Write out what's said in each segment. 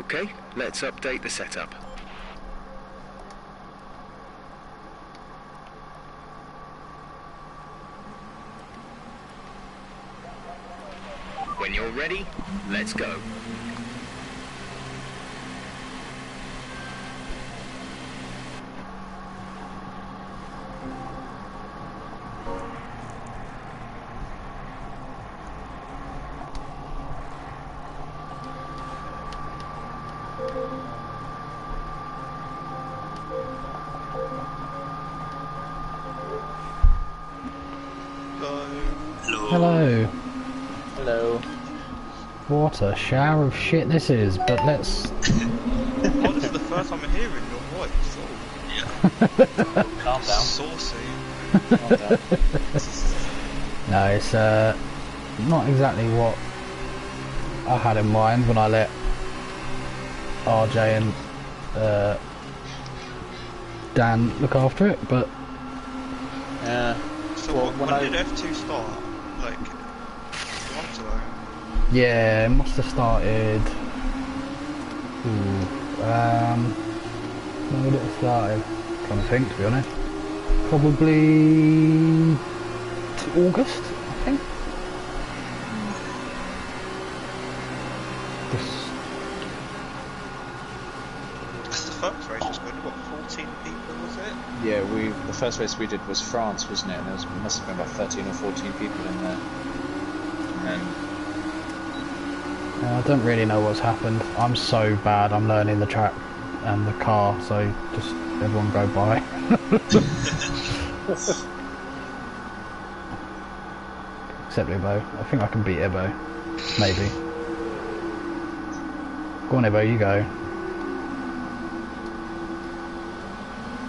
Okay, let's update the setup. When you're ready, let's go. Hello. Hello. What a shower of shit this is, but let's... Oh, this is the first time I'm hearing your voice. Oh. Yeah. Calm down. Saucy. Calm down. No, it's not exactly what I had in mind when I let RJ and Dan look after it, but... Yeah. So Well, when did F2 start? Like, months ago? Yeah, it must have started... when would it have started? I'm trying to think, to be honest. Probably... August, I think? Because the first race was good, what, 14 people, was it? Yeah, the first race we did was France, wasn't it? And there must have been about 13 or 14 people in there. And then... I don't really know what's happened. I'm so bad, I'm learning the track and the car, so just everyone go by. Except Ibo. I think I can beat Ibo. Maybe. Go on Ibo, you go.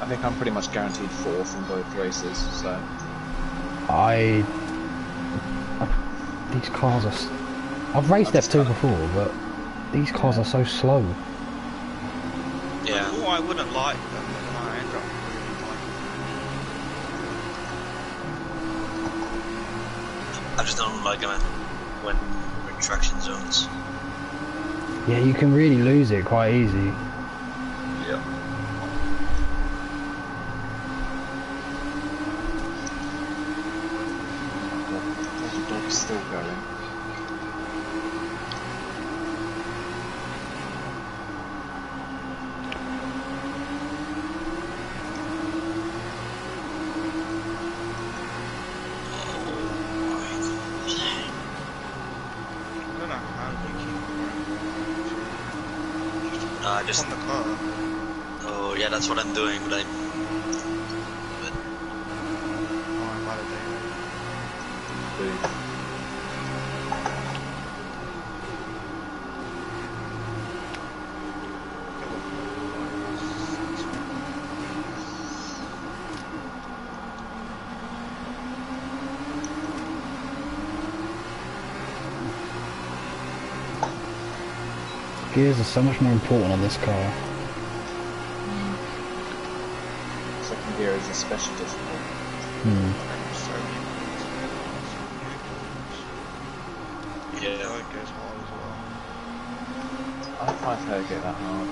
I think I'm pretty much guaranteed 4th in both races, so... These cars are... I've raced F2 before, but these cars are so slow. Yeah. I wouldn't like them, but I ended up really liking them. I just don't like them when we're in traction zones. Yeah, you can really lose it quite easy. Yeah. The dog's still going. Just on the car. Oh yeah, that's what I'm doing, but I'm validating. Gears are so much more important on this car. Second gear is especially difficult. Yeah, it goes hard as well. I find her get that hard.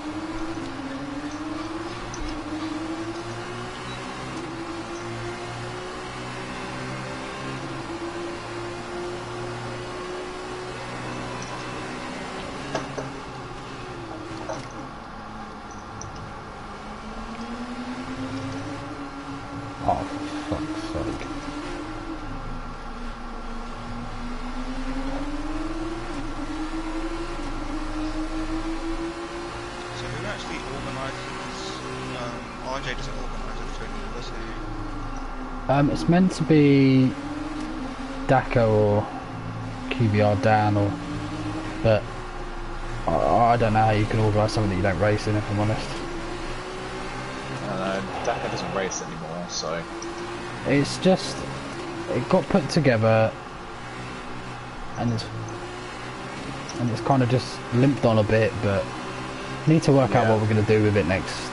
Oh, for fuck's sake. So who actually organises, RJ doesn't organise everything, does he? It's meant to be Daka or QBR Dan, but I don't know how you can organise something that you don't race in, if I'm honest. I don't know, Daka doesn't race anymore, so... It's just... It got put together and it's kind of just limped on a bit, but need to work out what we're going to do with it next.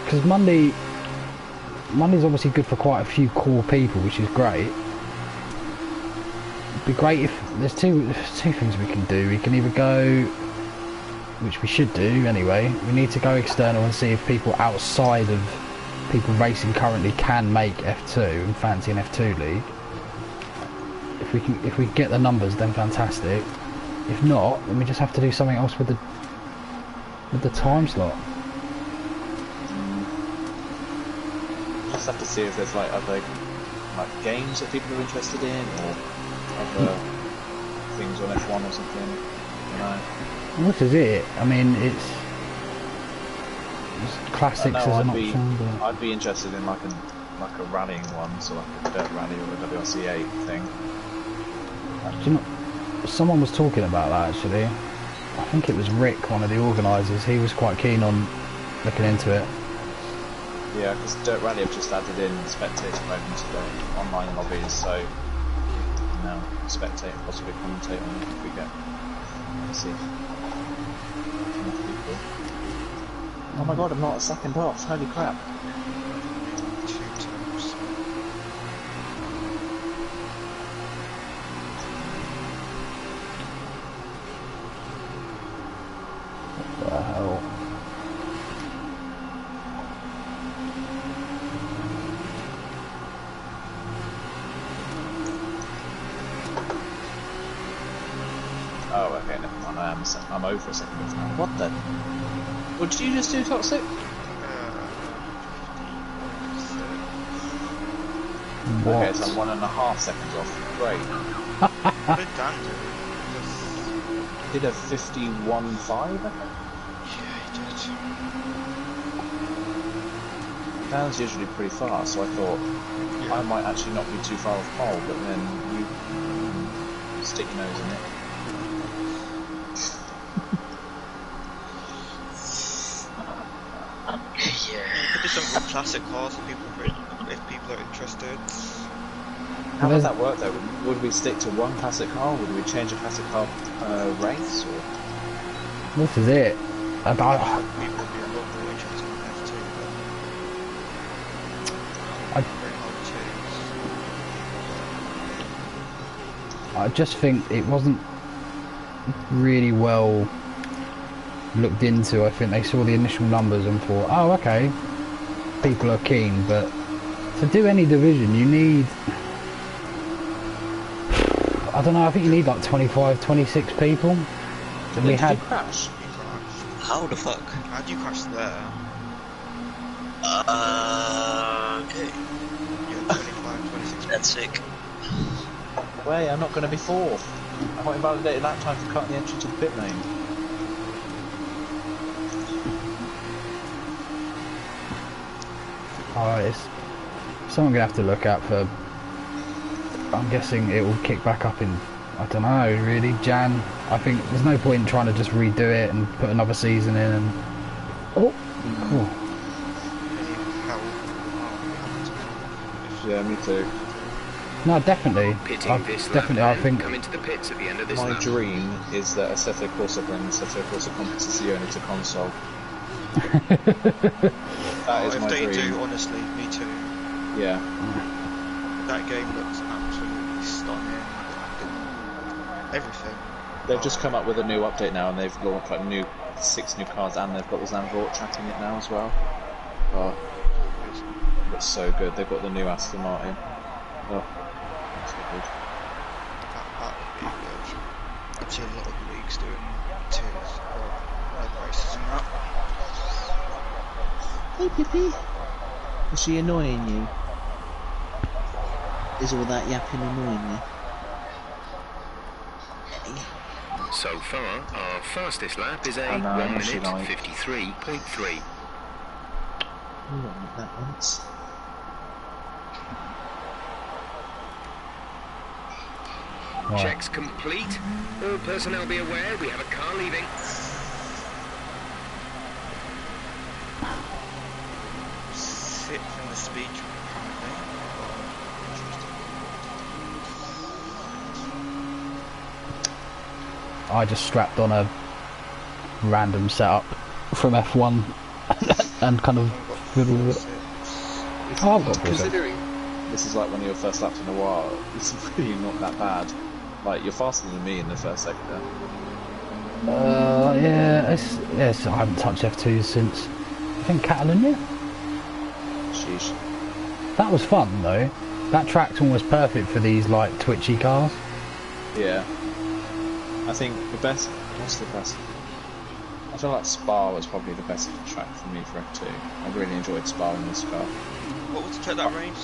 Because Monday's obviously good for quite a few core people, which is great. It'd be great if there's two things we can do. We can either go which we should do anyway, we need to go external and see if people outside of people racing currently can make F2 and fancy an F2 league. If we get the numbers, then fantastic. If not, then we just have to do something else with the time slot. Just have to see if there's like other like games that people are interested in, or other things on F1 or something. I don't know. This is it. I mean, it's classics as an option. But I'd be interested in like a rallying one, so like a dirt rally or a WRC8 thing. do you know, someone was talking about that actually. I think it was Rick, one of the organisers. He was quite keen on looking into it. Yeah, because Dirt Rally have just added in spectator mode into the online lobbies, so you can now spectate and possibly commentate on it if we get see enough people. Oh my god, I'm not a second off, holy crap. What the hell? Oh, okay, never mind. I'm over a second off now. What the? What did you just do, Toxic? What? Okay, so I'm 1.5 seconds off. Great. What did Dan do? Did a 51.5, I think? Yeah, he did. Dan's usually pretty fast, so I thought I might actually not be too far off pole, but then you stick your nose in it. You could do some real classic cars if people are interested. How would that work though? Would we stick to one classic car? Would we change a classic car race? Or? This is it. About People would be a lot more interested in F2, I- but very hard to. I just think it wasn't really well looked into. I think they saw the initial numbers and thought, oh okay, people are keen, but to do any division you need, I don't know, I think you need like 25, 26 people. And we had... Did you crash? You crashed. How the fuck? How'd you crash there? Okay. You're 25, 26 That's sick. Wait, I'm not going to be fourth. I got invalidated that time for cutting the entry to the pit lane. Oh, it's something we're going to have to look at for... I'm guessing it will kick back up in, I don't know, really, Jan. I think there's no point in trying to just redo it and put another season in and... Oh! Cool. Yeah, me too. No, definitely. Pitting this Definitely, lap I think... come into the pits at the end of this My lap. dream is that Assetto Corsa brings Assetto Corsa Competizione to console. That is if my they dream. do, honestly, me too. Yeah. That game looks absolutely stunning. Everything. They've just come up with a new update now, and they've launched like 6 new cars, and they've got the Zandvoort tracking it now as well. Oh, it looks so good. They've got the new Aston Martin. Oh, that's so good. That would be good. I've seen a lot of leagues doing tiers or road races and that. Hey Pippi, is she annoying you? Is all that yapping annoying you? So far, our fastest lap is a I know, 1 what's she minute like? 53.3. You went like that once. Right. Checks complete. All personnel be aware we have a car leaving. Sit from the speech apparently. I just strapped on a random setup from F1 and kind of fiddled with it. Oh, I've got Brazil. Considering this is like one of your first laps in a while, it's really not that bad. Like, you're faster than me in the first sector. Yeah, I haven't touched F2s since, I think, Catalonia? Sheesh. That was fun, though. That track's almost perfect for these, like, twitchy cars. Yeah. I think what's the best? I feel like Spa was probably the best track for me for F2. I really enjoyed Spa in this car. What was the track that range?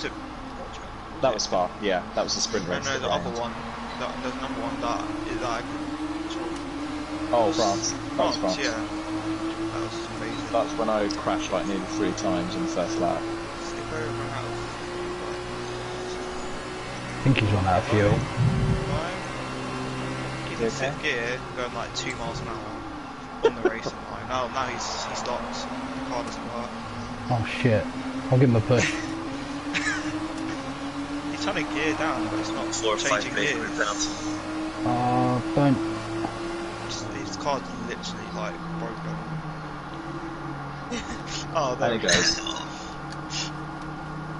That was Spa, yeah. That was the sprint race. No, the other one. There's another one that is that. Oh, France. That was France. Yeah. That was amazing. That's when I crashed like nearly 3 times in the first lap. Slip over and out. I think he's run out of fuel. He's in fifth gear, going like 2 miles an hour on the racing line. Now he stopped. The car doesn't work. Oh shit. I'll give him a push. He's trying to gear down, but it's not 4 or 5 changing big gears. penalty. Don't. His car's literally like broken. Oh, There he goes.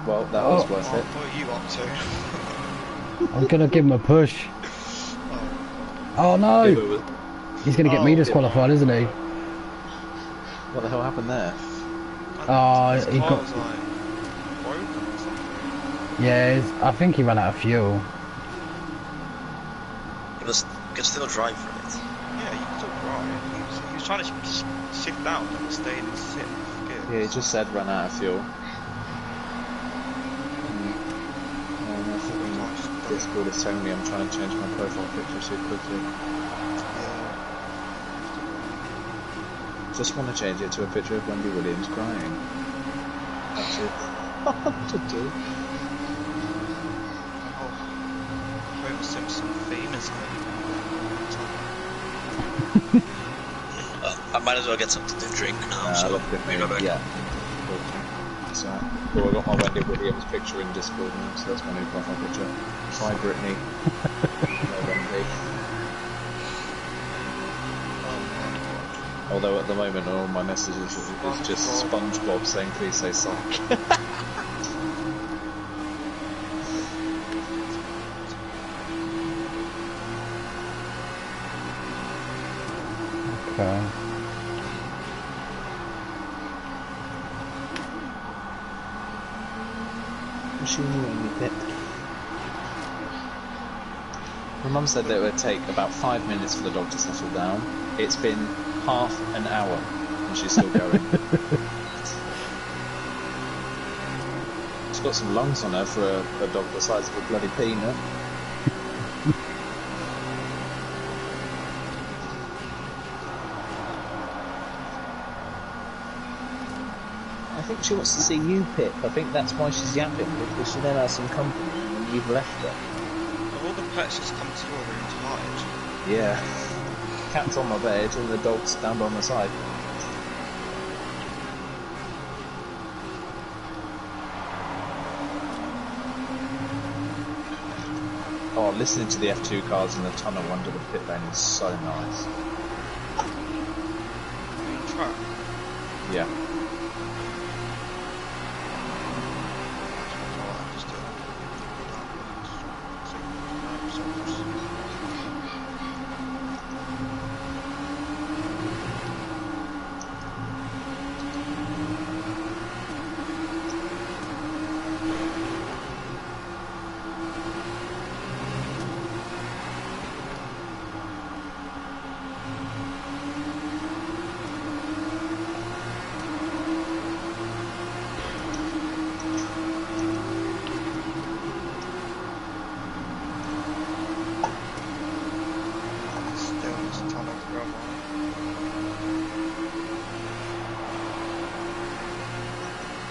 Well, that was worth it. What are you up to? I'm gonna give him a push. Oh no! He's gonna get me disqualified, isn't he? What the hell happened there? Oh, he car got. was like broken or something. Yeah, I think he ran out of fuel. You can still drive for it. Yeah, you can still drive. He was trying to shift down and stay in sixth gear. Yeah, he just said run out of fuel. Discord is telling me I'm trying to change my profile picture too quickly. Just want to change it to a picture of Wendy Williams crying. That's it. To do. Homer Simpson famous. I might as well get something to drink now, so we go back. Yeah. Cool. So, well, I got my Wendy Williams picture in Discord now, so that's my new profile picture. Hi Brittany. No Wendy. Although at the moment all my messages is just SpongeBob saying please say Sonic. Okay. My mum said that it would take about 5 minutes for the dog to settle down. It's been half an hour and she's still going. She's got some lungs on her for a dog the size of a bloody peanut. I think she wants to see you, Pip. I think that's why she's yapping, because she then has some company and you've left her. All the pets just come to your room to hide. Yeah. Cat's on my bed and the dog's stand on the side. Oh, listening to the F2 cars in the tunnel under the pit lane is so nice. Track. Yeah.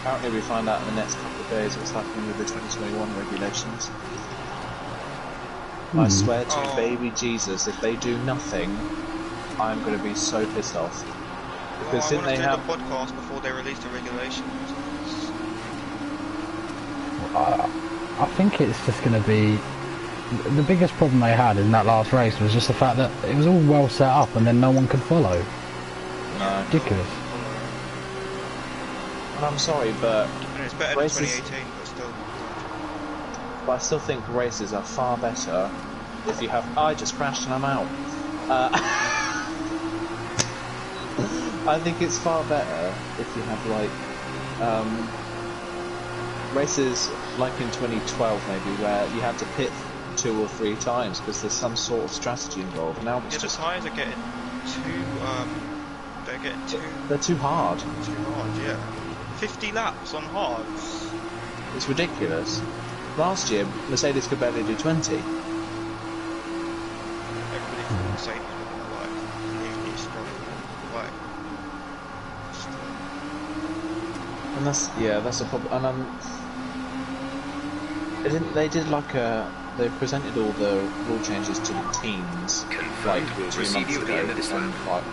Apparently we find out in the next couple of days what's happening with the 2021 regulations. I swear to baby Jesus, if they do nothing, I'm going to be so pissed off. Because didn't they have the podcast before they release the regulations? I think it's just going to be... The biggest problem they had in that last race was just the fact that it was all well set up and then no one could follow. No. Ridiculous. And I'm sorry, but it's better than 2018, but still. But I still think races are far better if you have. I just crashed and I'm out. I think it's far better if you have like races like in 2012 maybe where you had to pit 2 or 3 times because there's some sort of strategy involved. Now it's Yeah, the just tyres are getting too, they're too hard. too hard, yeah. 50 laps on hards. It's ridiculous. Last year Mercedes could barely do 20. Everybody thought Mercedes were gonna like really struggle. Like, And that's a problem. And they did like they presented all the rule changes to the teams like Confirmed. We'll 2 receive months you at the ago, end of this and lap. like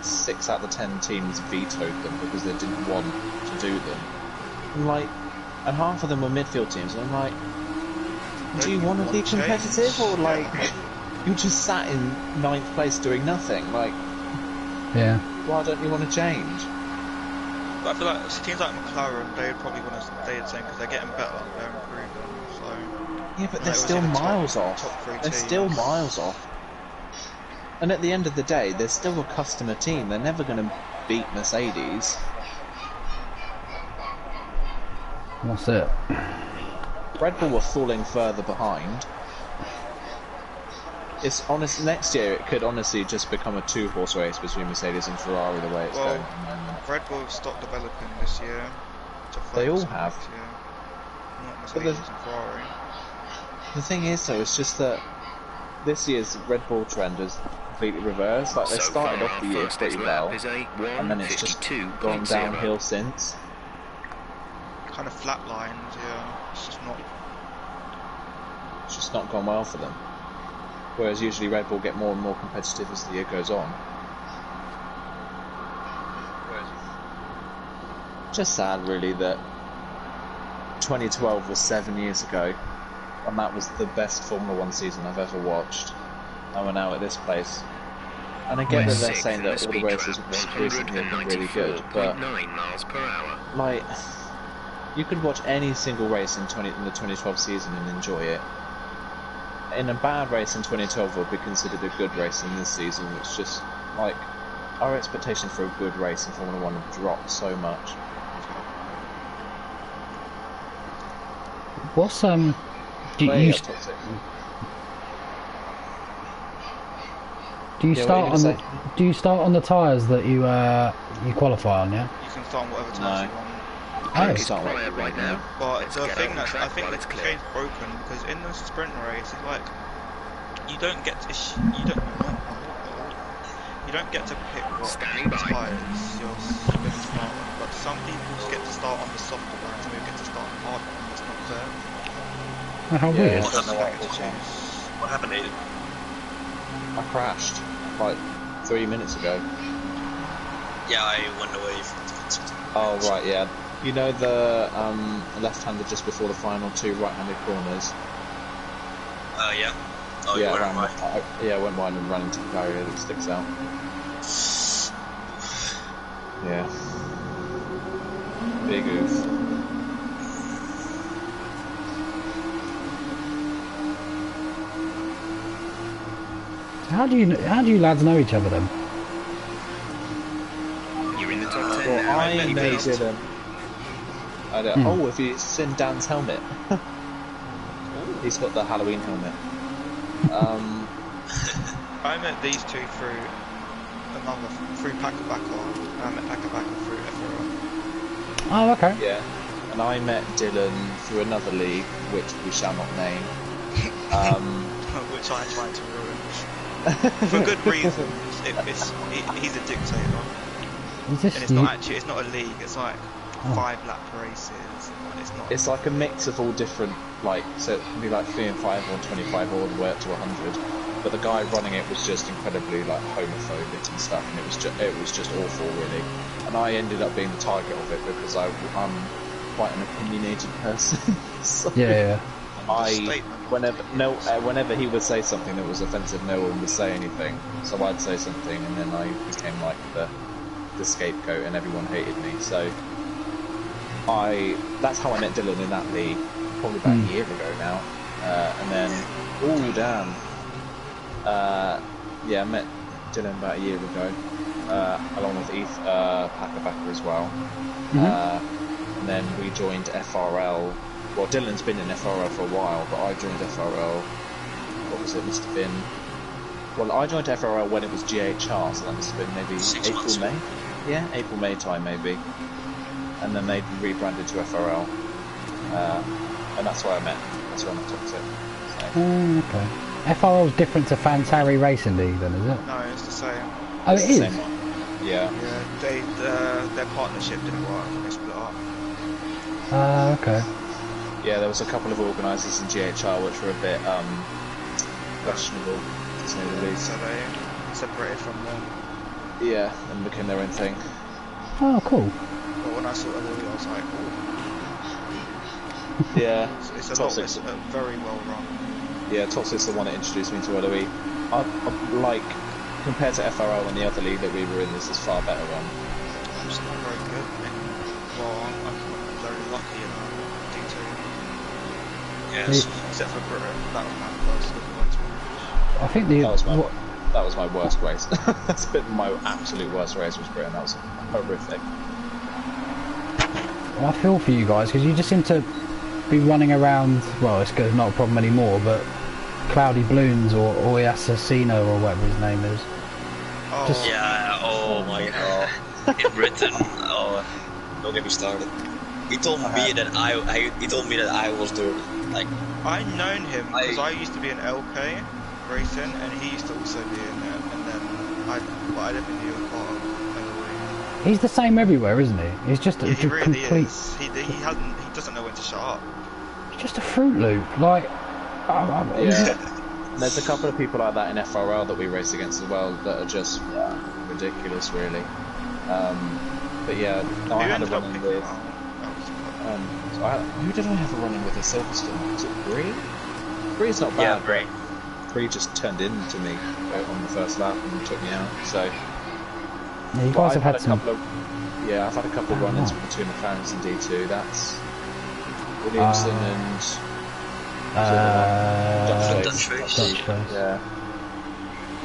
6 out of the 10 teams vetoed them because they didn't want to do them. And like, and half of them were midfield teams. And I'm like, do you want to be competitive or like you just sat in 9th place doing nothing? Like, Yeah. why don't you want to change? but I feel like teams like McLaren, they would probably want to stay the same because they're getting better, they're improving. So Yeah, but and they're they still was in the miles top off. 3 They're teams. still miles off. And at the end of the day, they're still a customer team. They're never going to beat Mercedes. That's it. Red Bull were falling further behind. It's honest. Next year, it could honestly just become a 2-horse race between Mercedes and Ferrari the way it's Well, going at the moment. Red Bull have stopped developing this year. To They all focus on have. next year. Not But Mercedes and Ferrari. The thing is, though, it's just that this year's Red Bull trend is completely reversed. Like, they So started far, off the our year fastest pretty lap well, is a and then it's just 1:52.0. gone downhill since. Kind of flatlined, yeah. It's just not. It's just not gone well for them. Whereas usually Red Bull get more and more competitive as the year goes on. Just sad, really, that 2012 was 7 years ago, and that was the best Formula 1 season I've ever watched. And we're now at this place. And I get that they're Sixth saying in that the all the speed races trap, recently have been really good, but 194.9 miles per hour. like, you could watch any single race in the 2012 season and enjoy it. In a bad race in 2012 would be considered a good race in this season. It's just like our expectations for a good race in Formula 1 have dropped so much. What's do Way you up top 6. do you Yeah, start what on you the gonna do you start on the tyres that you qualify on? Yeah. You can start on whatever No. tyres you want. Oh. It's Start like quiet right now. But Let's the get thing on that track I think while the it's clear. game's broken because in the sprint race, it's like you don't get to pick what Standing by. tyres you're going to start on. But some people just get to start on the softer ones, and they get to start on the hard ones. That's not fair. Oh, how Yeah. weird. What happened? You don't get to Awesome. choose. What happened, Aiden? I crashed like 3 minutes ago. Yeah, I went away from the concert. Oh right, yeah. You know the left-hander just before the final 2 right-handed corners? Yeah. Oh, yeah, you went I right. I went wide and ran into the barrier that sticks out. Yeah. Big oof. How do you lads know each other then? You're in the top 10 Well, now. I many know places. Dylan. I don't. Oh, if you seen Dan's helmet. He's got the Halloween helmet. I met these two through Packer-Backer, and I met Packer-Backer through FRL. Oh, okay. Yeah. And I met Dylan through another league, which we shall not name. Which I tried to ruin. For good reasons. He's a dictator. Is this And it's not a league, it's like 5-lap races. It's like a mix of all different, like, so it can be like 3 and 5 or 25 all the way up to 100. But the guy running it was just incredibly like homophobic and stuff, and it was just awful, really. And I ended up being the target of it because I'm quite an opinionated person. So Yeah. whenever he would say something that was offensive, no one would say anything. So I'd say something, and then I became like the scapegoat, and everyone hated me. So that's how I met Dylan in that league, probably about a year ago now. And then, I met Dylan about a year ago. along with Packerbacker as well. And then we joined FRL. Well, Dylan's been in FRL for a while, but I joined FRL. What was it? Must have been. Well, I joined FRL when it was GHR, so that must have been maybe 6 April, months. May. Yeah, April, May time maybe. And then they rebranded to FRL, and that's where I met. That's where I met Toxic. So. Okay. FRL's different to Fantari Racing League, then, is it? No, it's the same. Oh, It's it the is. same one. Yeah. Yeah, their partnership didn't work. They split up. Okay. Yeah, there was a couple of organisers in GHR which were a bit questionable, to say the least. So they separated from them. Yeah, and became their own thing. Oh, cool. But when I saw LoE, I was like, ooh. Yeah, It's Toxic's very well run. Yeah, Toxic's the one that introduced me to LoE. I like, compared to FRL and the other league that we were in, this is far better run. I'm just not very good. I'm very lucky in D2. Yes. Except for Britain, that was my first LoE experience. I think That was my worst race. That's been my absolute worst race was Britain. That was horrific. Well, I feel for you guys because you just seem to be running around. Well, it's not a problem anymore, but Cloudy Balloons or Assassino or whatever his name is. Oh, Just- Yeah, oh my god. In Britain, oh, don't get me started. He told me that he told me that I was dirty. Like, I known him because I used to be in LK racing, and he used to also be in there. And then I didn't think he was part of LoE. He's the same everywhere, isn't he? He's just a He really complete. is. He doesn't know when to shut up. He's just a Fruit Loop. Like, Yeah. There's a couple of people like that in FRL that we race against as well that are just ridiculous, really. But yeah, no, I Who had a ended up run-in picking with. him out? Who did I have a run-in with at Silverstone? Was it Bree? Bree's not bad. yeah, great. Bree just turned into me on the first lap and took me out. So yeah, you guys have had a some. couple of. Yeah, I've had a couple of run-ins between McLarens and D2. That's Williamson and Dutch race. Yeah.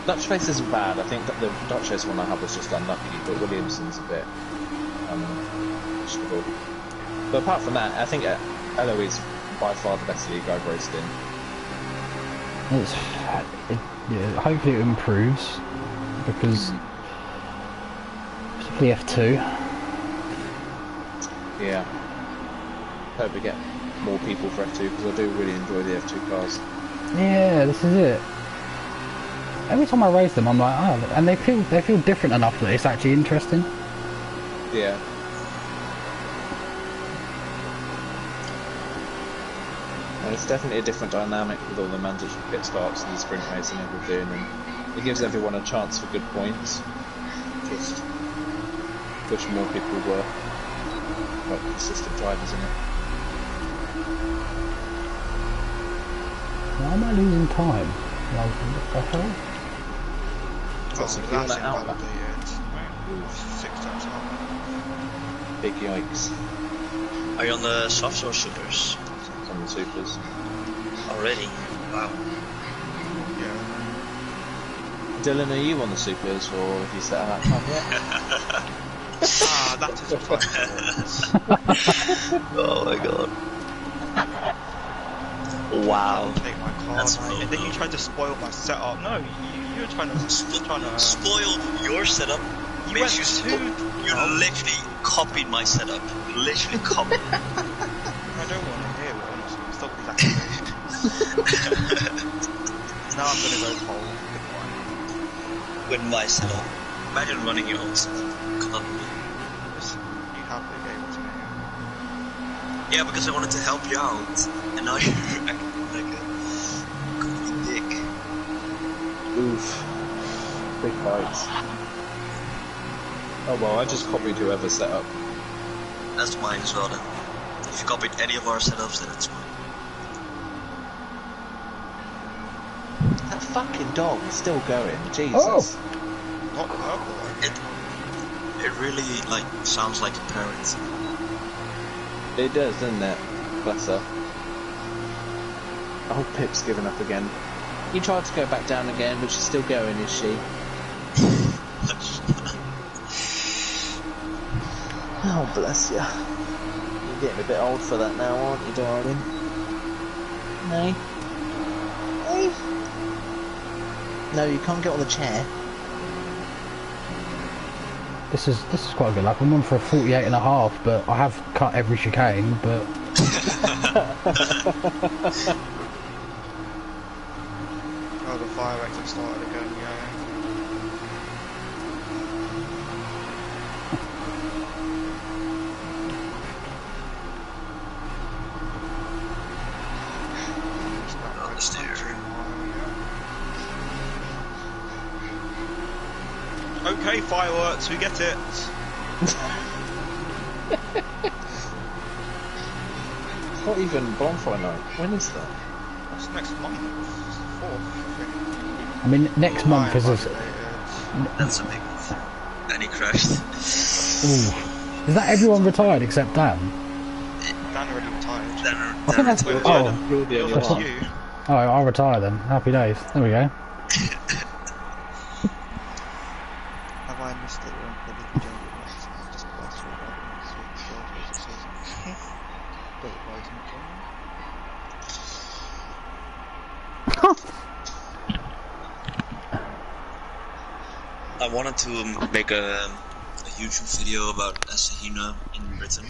Dutch Face isn't bad. I think that the Dutch Face one I had was just unlucky, but Williamson's a bit questionable. But apart from that, I think LoE's by far the best league I've raced in. Yeah, hopefully it improves because particularly F2. Yeah. Hope we get more people for F2 because I do really enjoy the F2 cars. Yeah, this is it. Every time I race them, I'm like, oh, and they feel different enough that it's actually interesting. Yeah. And it's definitely a different dynamic with all the mandatory pit stops and the sprint racing and everything, and it gives everyone a chance for good points. Just wish more people were like consistent drivers in it. Why am I losing time? Like, what the hell? Got some Oh, fuel that's net out. invalidated. 6 times harder. Big yikes. Are you on the softs or supers? On the supers. Already? Wow. Yeah. Dylan, are you on the supers or have you set a laptop yet? That is what I Oh my god. Wow. take my car, That's mate. And then you tried to spoil my setup. No, you were trying to Spoil your setup. You Makes went you too. literally copied my setup. Literally copied. I don't want to hear it, honestly. Stop these accusations. Now I'm gonna go pole. Goodbye. With my setup. Imagine running your own setup. Come on. Listen, you happily gave it to me. Yeah, because I wanted to help you out. And now you're acting like a complete dick. Oof. Big fights. Oh well, I just copied whoever's set up. That's mine as well then. If you copied any of our setups, then it's mine. That fucking dog is still going. Jesus. Not purple. It really like sounds like a parent. It does, doesn't it? Bless her. Oh, Pip's given up again. You tried to go back down again, but she's still going, is she? Oh, bless you. You're getting a bit old for that now, aren't you, darling? No? Hey? No, you can't get on the chair. This is quite a good lap. I'm on for a 48.5, but I have cut every chicane, but... Oh, the fire exit started again, yeah. On the steering. Okay, fireworks, we get it. Not even bonfire night. When is that? That's next month. It's the 4th, I think. I mean, next month is... That's a big one. And he crashed. Ooh. Is that everyone retired except Dan? Dan already retired. I think that's... Oh, You're the only That's one. you. oh, I'll retire then. Happy days. There we go. Have I missed it? Just pass through I wanted to make a YouTube video about Asahina in Britain,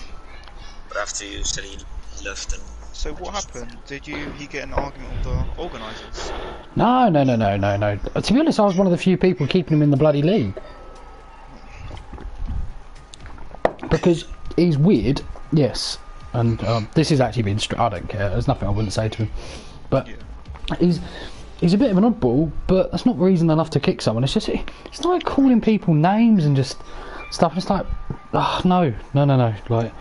but after you said he left, and So what happened? Did he get an argument with the organisers? No. To be honest, I was one of the few people keeping him in the bloody league. Because he's weird, yes. And this is actually being I don't care, there's nothing I wouldn't say to him. But he's a bit of an oddball, but that's not reason enough to kick someone. It's just, it's like calling people names and just stuff. It's like, oh, no. Like,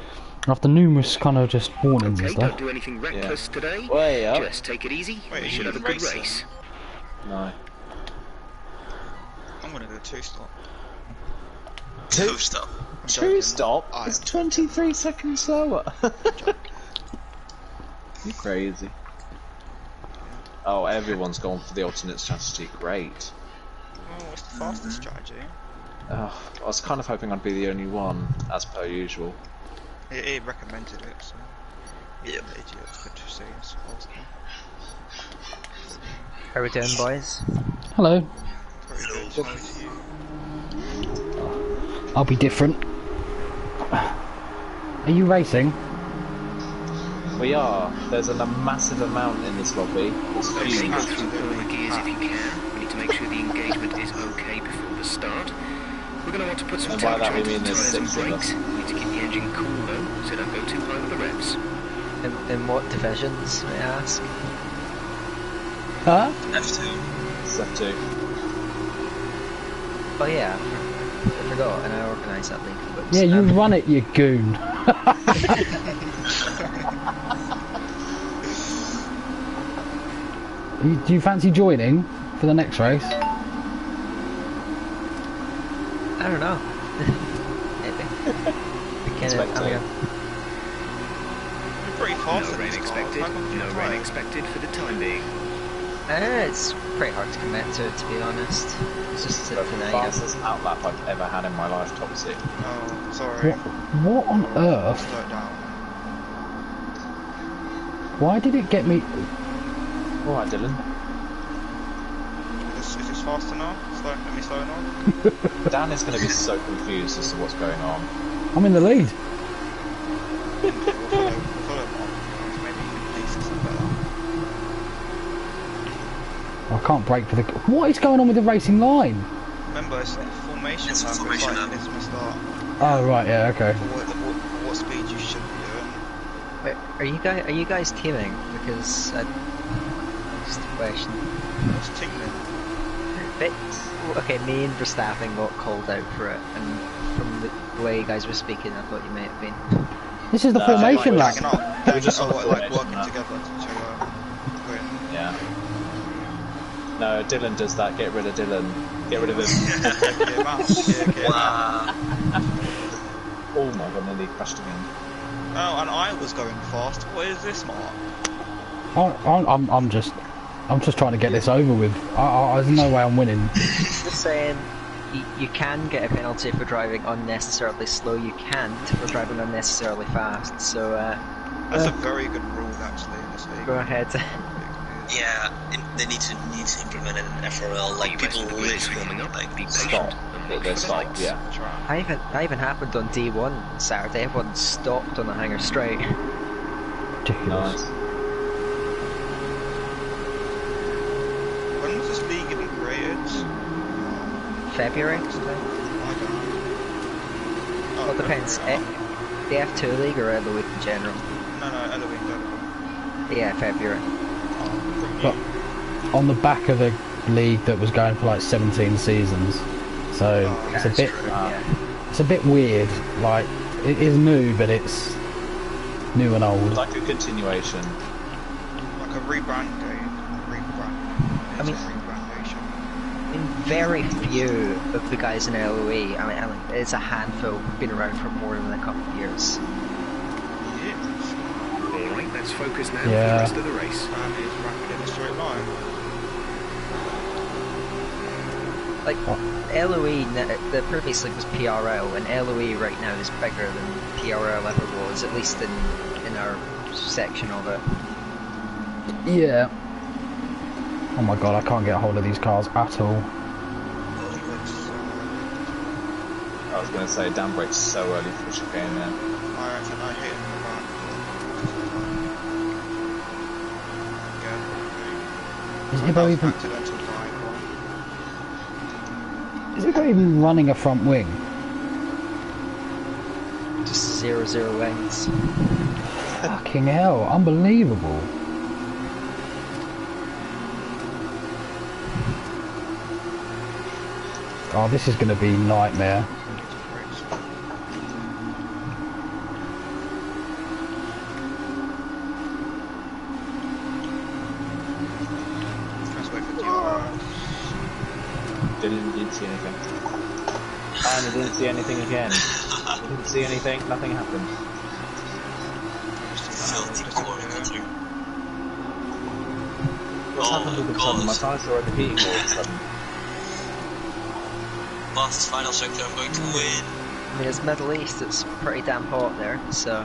after numerous kind of just warnings and Okay, stuff. don't do anything reckless today. Way up. Just take it easy. Wait, We are should you have a good racing? race. No. I'm gonna go 2-stop. two stop. I'm Two joking. stop? I It's am 23 seconds slower. joking. You crazy. Oh, everyone's gone for the alternate strategy. Great. Oh, what's the fastest strategy? Oh, I was kind of hoping I'd be the only one, as per usual. It recommended it, so... Yep. Idiot, good to see us faster. How we doing, boys? Hello. Very good, how is you? I'll be different. Are you racing? We are. There's a massive amount in this lobby. It's Okay, huge. go through all the gears if you can. We need to make sure the engagement is okay before the start. We're going to want to put some And by that temperature we into mean the there's tyres and 6 of brakes. us. We need to keep the engine cool though, so don't go too high with the revs. In what divisions, may I ask? Huh? F2. Step 2. Oh yeah, I forgot, and I organised that league. But, Yeah, you run it, you goon. Do you fancy joining for the next race? I don't know. Maybe. We can, Expect it. You're pretty fast No at rain this car. expected. How come you No try? rain expected for the time being. It's pretty hard to commit to be honest. It's just The tonight. fastest outlap I've ever had in my life, Topsy. Oh, sorry. What on earth? Slow it down. Why did it get me? Alright, Dylan. Is this faster now? Let me slow it down. Dan is going to be so confused as to what's going on. I'm in the lead. We'll follow Mark. Maybe you can pace this better. I can't brake for the. What is going on with the racing line? Remember, it's a formation It's a lap. formation It's lap. like it's from the start. Oh right, yeah, okay. For what speed you should be doing. Wait, are you guys teaming? Because just a question. What's teaming? But, okay, me and Verstappen got called out for it, and from the way you guys were speaking, I thought you may have been. This is the No, formation like, lap. Tagging up. We're just on the like formation working lap. together to win. Yeah. No, Dylan does that. Get rid of Dylan. Get rid of him. Get him out. Get him out. Wow. Oh my god, nearly crashed again. Oh, and I was going fast. What is this, Mark? I'm just trying to get this over with. There's no way I'm winning. Just saying, you can get a penalty for driving unnecessarily slow. You can't for driving unnecessarily fast. So That's a very good rule, actually, in this league. go ahead. Yeah, they need to implement it in FRL. Like people literally like Be Stop. patient and They wait for the stop, lights. yeah. That even happened on D1 on Saturday. Everyone stopped on the hanger straight. Ridiculous. Nice. When was this league even created? February. I don't know. Well, it depends. The F2 league or LoE in general? No, Eloise. Yeah, February. But on the back of a league that was going for like 17 seasons, so it's a bit, it's a bit weird. Like it is new, but it's new and old. Like a continuation. Like a rebranding. I mean, rebrandation. very few of the guys in LoE. I mean, it's a handful been around for more than a couple of years. Alright, let's focus now Yeah. for the rest of the race. And it's rapid in a straight line. Like LoE, the previous league was PRL, and LoE right now is bigger than PRL ever was, at least in our section of it. Yeah. Oh my god, I can't get a hold of these cars at all. I was going to say, Dan brakes so early for the chicane there. I hit him in the back. Is Ibo even, Accidental drive one. is Ibo even running a front wing? Just 0-0 wings. Fucking hell, unbelievable. Oh, this is going to be nightmare. Let's wait for DRS. Didn't see anything. And I didn't see anything again. Didn't see anything, nothing happened. filthy corner. What's happened with the button? My tyres are overheating all of a sudden. Last final sector, I'm going to win. I mean, it's Middle East, it's pretty damn hot there, so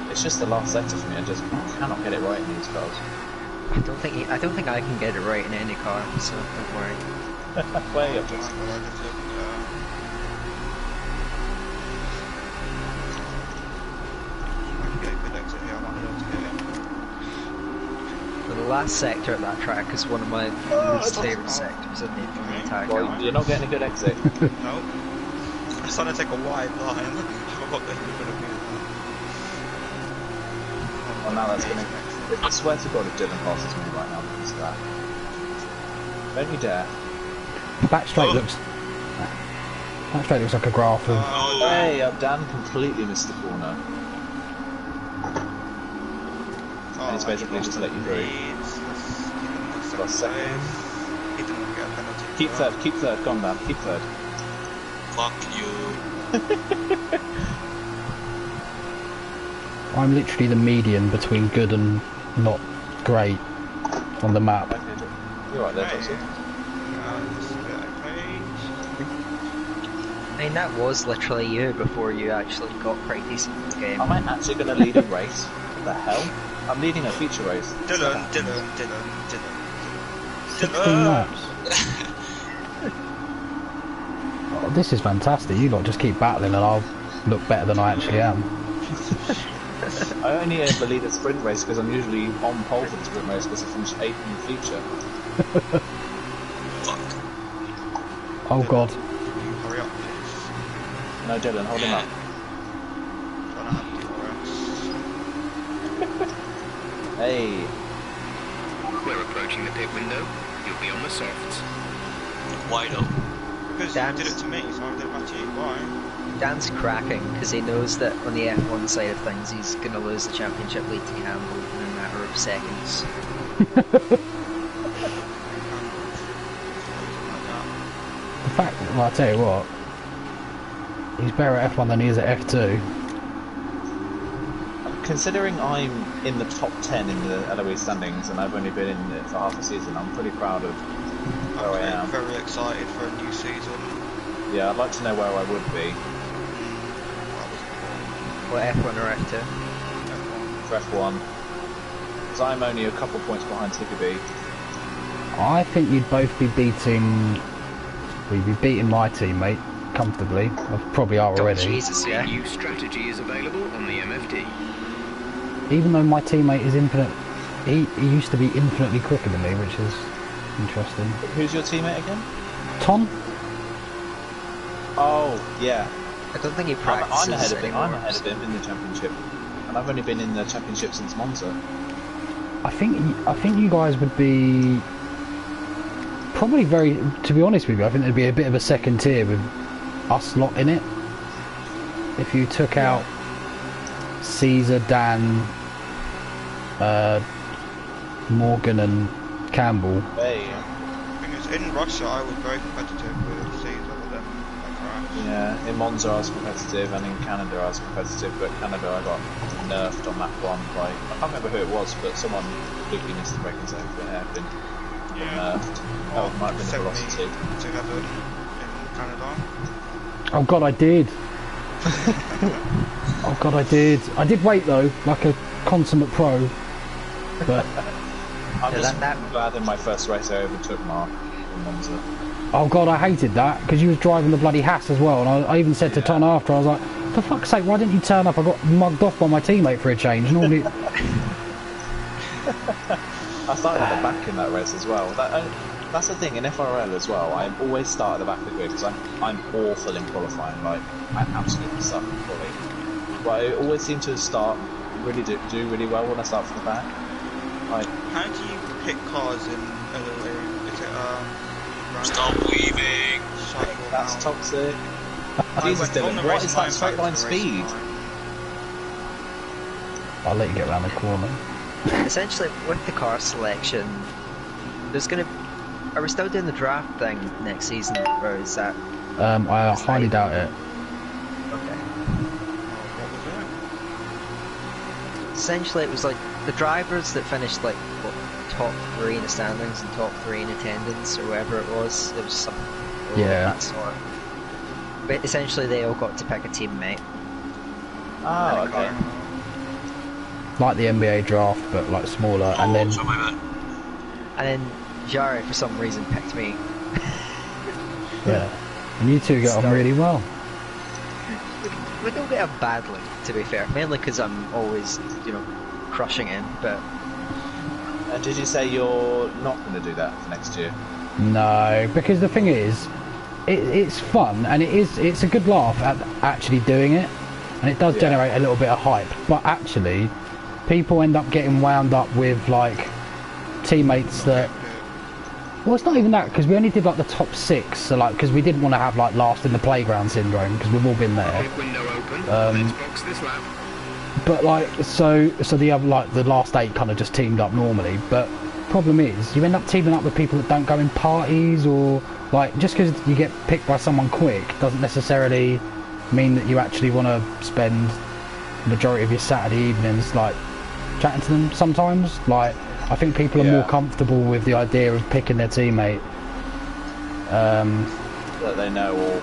It's just the last sector for me, I just cannot get it right in these cars. I don't think I can get it right in any car, so don't worry. Way up just. But the last sector at that track is one of my least favourite sectors in the entire Well, car. you're not getting a good exit. No. I'm trying to take a wide line. I forgot that you were going to be Well, now that's gonna. I swear to God if Dylan passes me right now because of that. Don't you dare. The back straight looks like a graph of... Hey, Dan completely missed the corner. And it's basically just to let you through. Last second. He didn't get a penalty. Keep third, go on Dan, keep third. Fuck you. I'm literally the median between good and not great on the map. Okay, you're right there, Chelsea. I mean, that was literally you before you actually got pretty decent in the game. Am I actually going to lead a race? What the hell? I'm leading a feature race. Dylan. 16 laps. Oh, this is fantastic. You lot just keep battling and I'll look better than I actually am. I only ever lead a sprint race because I'm usually on pole for the sprint race because I finished 8th in the feature. Fuck. Oh god. Hurry up, please. No, Dylan, hold him up. Trying to have DRS. Hey. We're approaching the pit window. You'll be on the softs. Why not? Because you did it to me, so I did it back to you. Why? Dan's cracking because he knows that on the F1 side of things he's going to lose the championship lead to Campbell in a matter of seconds. The fact, well, I'll tell you what, he's better at F1 than he is at F2. Considering I'm in the top 10 in the LoE standings and I've only been in it for half a season, I'm pretty proud of where I am. Very excited for a new season. Yeah, I'd like to know where I would be. What, F1 or F2? For F1. Because I'm only a couple points behind Tickety. I think you'd both be beating... Well, you'd be beating my teammate comfortably. I probably are already. Jesus, A yeah. new strategy is available on the MFD. Even though my teammate is infinite... He used to be infinitely quicker than me, which is interesting. Who's your teammate again? Tom? Oh, yeah. I don't think he practices I'm ahead of him. anymore. I'm ahead of him in the championship. And I've only been in the championship since Monza. I think you guys would be... Probably very... To be honest with you, I think there'd be a bit of a second tier with us lot in it. If you took out Caesar, Dan... Morgan and Campbell. Hey. Because in Russia I was very competitive with Caesar with them. Yeah, in Monza I was competitive, and in Canada I was competitive, but Canada I got nerfed on that one by... I can't remember who it was, but someone completely missed the braking zone for an hairpin. Nerfed. That might have been the velocity. 77 in Canada. Oh god, I did! Oh god, I did. I did wait though, like a consummate pro. But... I'm just glad in my first race I overtook Mark in Monza. Oh god, I hated that, because you was driving the bloody Haas as well, and I even said to Ton after, I was like, for fuck's sake, why didn't you turn up? I got mugged off by my teammate for a change, normally... I started at the back in that race as well. That's the thing, in FRL as well, I always start at the back of the grid, because I'm awful in qualifying, like, I absolutely suck at qualifying. But I always seem to start, do really well when I start from the back. Like, how do you pick cars in LoE? Is it Stop weaving! that's round? toxic. I Jesus, went on Dylan, the what race is that line straight back line to the race speed? line. I'll let you get around the corner. Essentially, with the car selection, there's gonna... Are we still doing the draft thing next season, or is that... I highly doubt it. Okay. What was Essentially, it was like the drivers that finished like what, top 3 in the standings and top 3 in attendance or whatever it was. It was something of that sort. But essentially, they all got to pick a teammate. Oh, okay. Like the NBA draft, but like smaller, and then... And then Jari, for some reason, picked me. Yeah. And you two get on really well. We don't get on badly, to be fair. Mainly because I'm always, crushing him, but... And did you say you're not going to do that for next year? No, because the thing is, it's fun, and it's a good laugh at actually doing it, and it does generate a little bit of hype, but actually, people end up getting wound up with, like, teammates that... Well, it's not even that, because we only did, like, the top 6, so, like, because we didn't want to have, like, last in the playground syndrome, because we've all been there. Window open. Let's box this lap. But, like, so the other, like, the last 8 kind of just teamed up normally, but problem is, you end up teaming up with people that don't go in parties, or, like, just because you get picked by someone quick doesn't necessarily mean that you actually want to spend the majority of your Saturday evenings, like, chatting to them sometimes. Like, I think people are more comfortable with the idea of picking their teammate. That they know or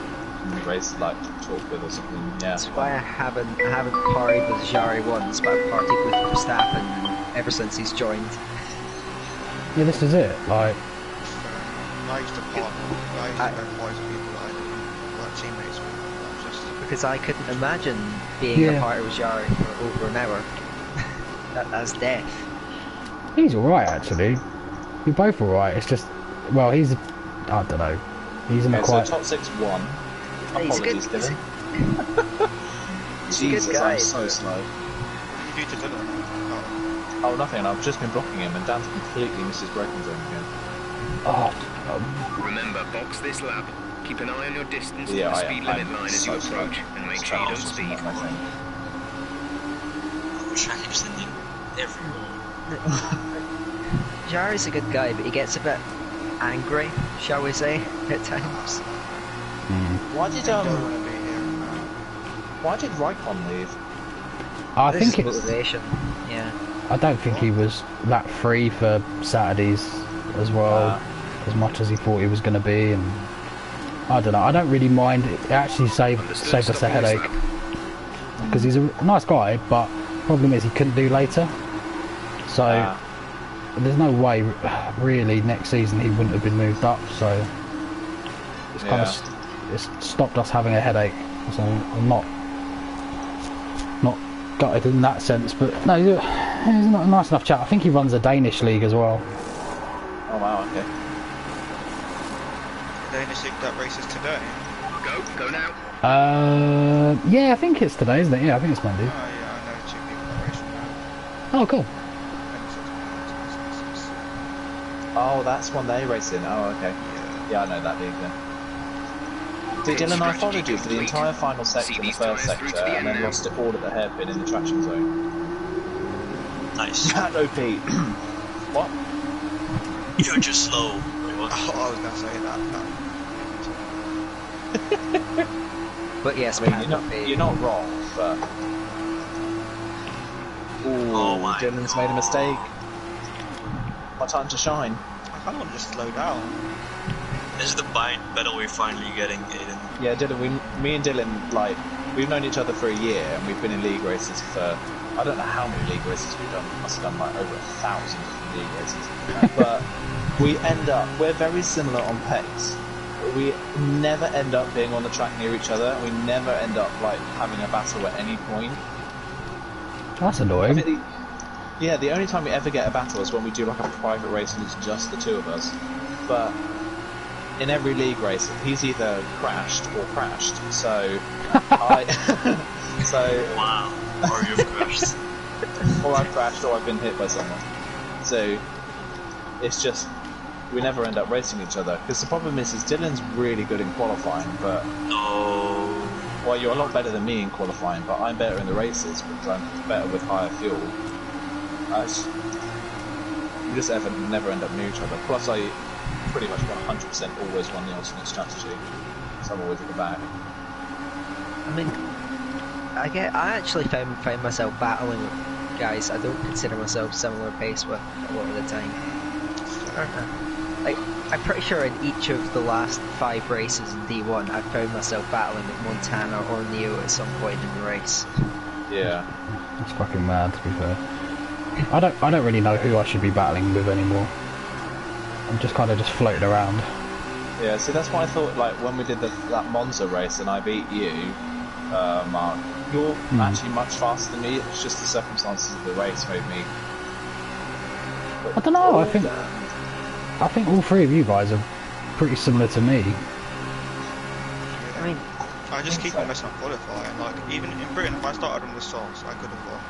race like talk with or something. Yeah. That's why I haven't partied with Jari once, but I've partied with Verstappen ever since he's joined. Yeah, this is it. Like, I used to part. I used to go parties with people that I were teammates with. Just Because I couldn't imagine being a party with Jari for over an hour. That's death. he's alright actually. You're both alright. It's just, well, I don't know. He's in a quite... So top 6 won. He's Apologies, good. Dylan. He's a Jesus, good guy. I'm so slow. you to Dylan. Oh, nothing. I've just been blocking him, and Dan's completely missed his braking zone again. Oh, Remember, box this lap. Keep an eye on your distance Yeah, to the I speed am. limit I'm line as so you slow. approach, and make sure you don't speed. Track extending everywhere. Jari's a good guy, but he gets a bit angry, shall we say, at times. Why did I don't want to be here. Why did Raikon leave? I This think is it's... motivation. Yeah. I don't think he was that free for Saturdays as well, as much as he thought he was going to be. And I don't know. I don't really mind. It actually saved us a headache because he's a nice guy, but problem is he couldn't do later. So there's no way really next season he wouldn't have been moved up. So it's kind of it's stopped us having a headache. So I'm not gutted in that sense, but no, he's not a nice enough chap. I think he runs a Danish league as well. Oh wow, okay. Danish league that races today. Go now. Yeah, I think it's today, isn't it? Yeah, I think it's Monday. Oh yeah, I know 2 people that race now. Oh, cool. Oh, that's one they race in. Oh, okay. Yeah, I know that league then. Did Dylan, I followed you for the entire final sector in the first sector, and then lost it all at the hairpin in the traction zone. Nice. OP. What? You're just slow. Wait, what? Oh, I was gonna say that. But yes, I mean, you're not wrong, but... Ooh, Oh my Dylan's God. made a mistake. My time to shine. I kind of want to just slow down. This is the battle we're finally getting, Aiden. Yeah, Dylan, me and Dylan, like, we've known each other for a year, and we've been in league races for, I don't know how many league races we've done. We must have done like over 1,000 different league races. But we're very similar on pace. We never end up being on the track near each other. We never end up like having a battle at any point. That's annoying. The only time we ever get a battle is when we do like a private race and it's just the two of us. But in every league race, he's either crashed or crashed. So Wow. Or you've crashed. or I've crashed or I've been hit by someone. So it's just we never end up racing each other. Because the problem is Dylan's really good in qualifying, but No. well, you're a lot better than me in qualifying, but I'm better in the races because I'm better with higher fuel. We just never end up near each other. Plus, I pretty much 100% always run the alternate strategy, so I'm always at the back. I mean, I actually found myself battling with guys I don't consider myself similar pace with a lot of the time. I don't know. Like, I'm pretty sure in each of the last 5 races in D1, I've found myself battling with Montana or Neo at some point in the race. Yeah. That's fucking mad, to be fair. I don't really know who I should be battling with anymore. I'm just kind of floating around. Yeah, see that's why I thought, like, when we did that Monza race and I beat you, Mark, you're actually much faster than me. It's just the circumstances of the race made me... I don't know, I think all 3 of you guys are pretty similar to me. I mean, I just keep on messing up qualifying. Like, even in Britain, if I started on the softs, I could have got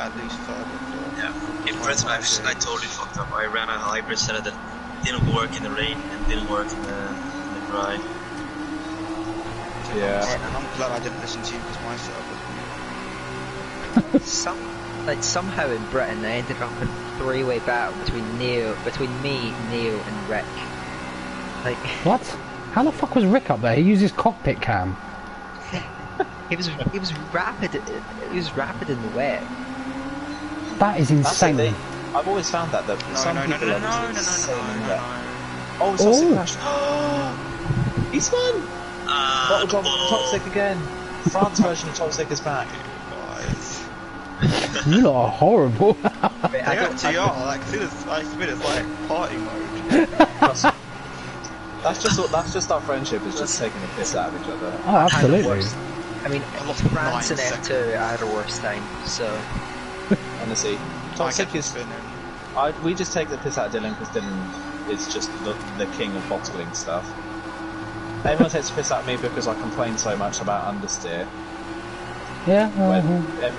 at least 3rd or 4th. Yeah. In Britain, I totally fucked up. I ran a hybrid setup that didn't work in the rain and didn't work in the dry. Yeah. And I'm glad I didn't listen to you because my setup was somehow in Britain, I ended up in a 3-way battle between me, Neo, and Rick. Like, What? How the fuck was Rick up there? He uses cockpit cam. he was rapid. He was rapid in the wet. That is insane. I've always found that some people are just insane in that. Oh, it's Oh. Toxic Crash. He's won! Bottle Drop Toxic again. France version of Toxic is back. You lot are horrible. They actually are. Like, see this, I spin it's like party mode. That's just our friendship. Is just taking the piss out of each other. Oh, absolutely. I mean, France and F2 I had a worse time, so... Honestly, Toxic is... we just take the piss out of Dylan because Dylan is just the king of bottling stuff. Everyone takes the piss out of me because I complain so much about understeer. Yeah.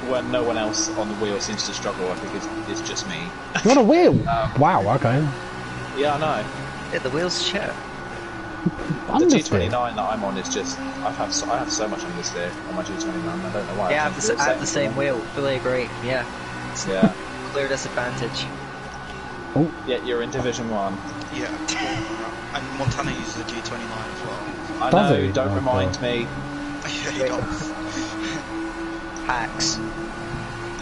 When no one else on the wheel seems to struggle, I think it's just me. You're on a wheel? Wow, okay. Yeah, I know. Yeah, the wheel's shit. The G29 that I'm on is just... I have so much understeer on my G29, I don't know why. Yeah, I have the same wheel, fully agree, yeah. Yeah. Clear disadvantage. Oh. Yeah, you're in Division 1. Yeah. And Montana uses the G29 as well. I Does know, he? don't Oh, remind God. me. Yeah, he does. Hacks.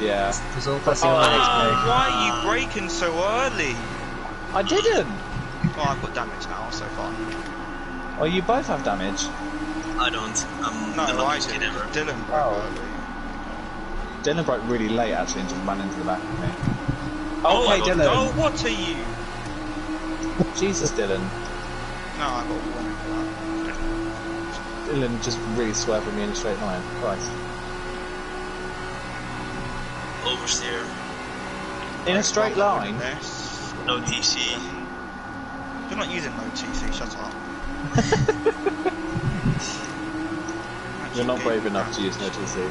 Yeah. There's all Why are you braking so early? I didn't! Oh, I've got damage now, so far. Oh, you both have damage. I don't. I'm No, the I luckiest did. kid ever. Dylan broke Oh. early. Dylan broke really late actually and just ran into the back of me. Oh my Okay, God. Dylan. Oh, what are you? Jesus, Dylan. No, I got one for that. Dylan just really swerving me in a straight line. Christ. Oversteer. In a straight line? This. No TC. You're not using no TC, shut up. You're not brave enough to use no TC.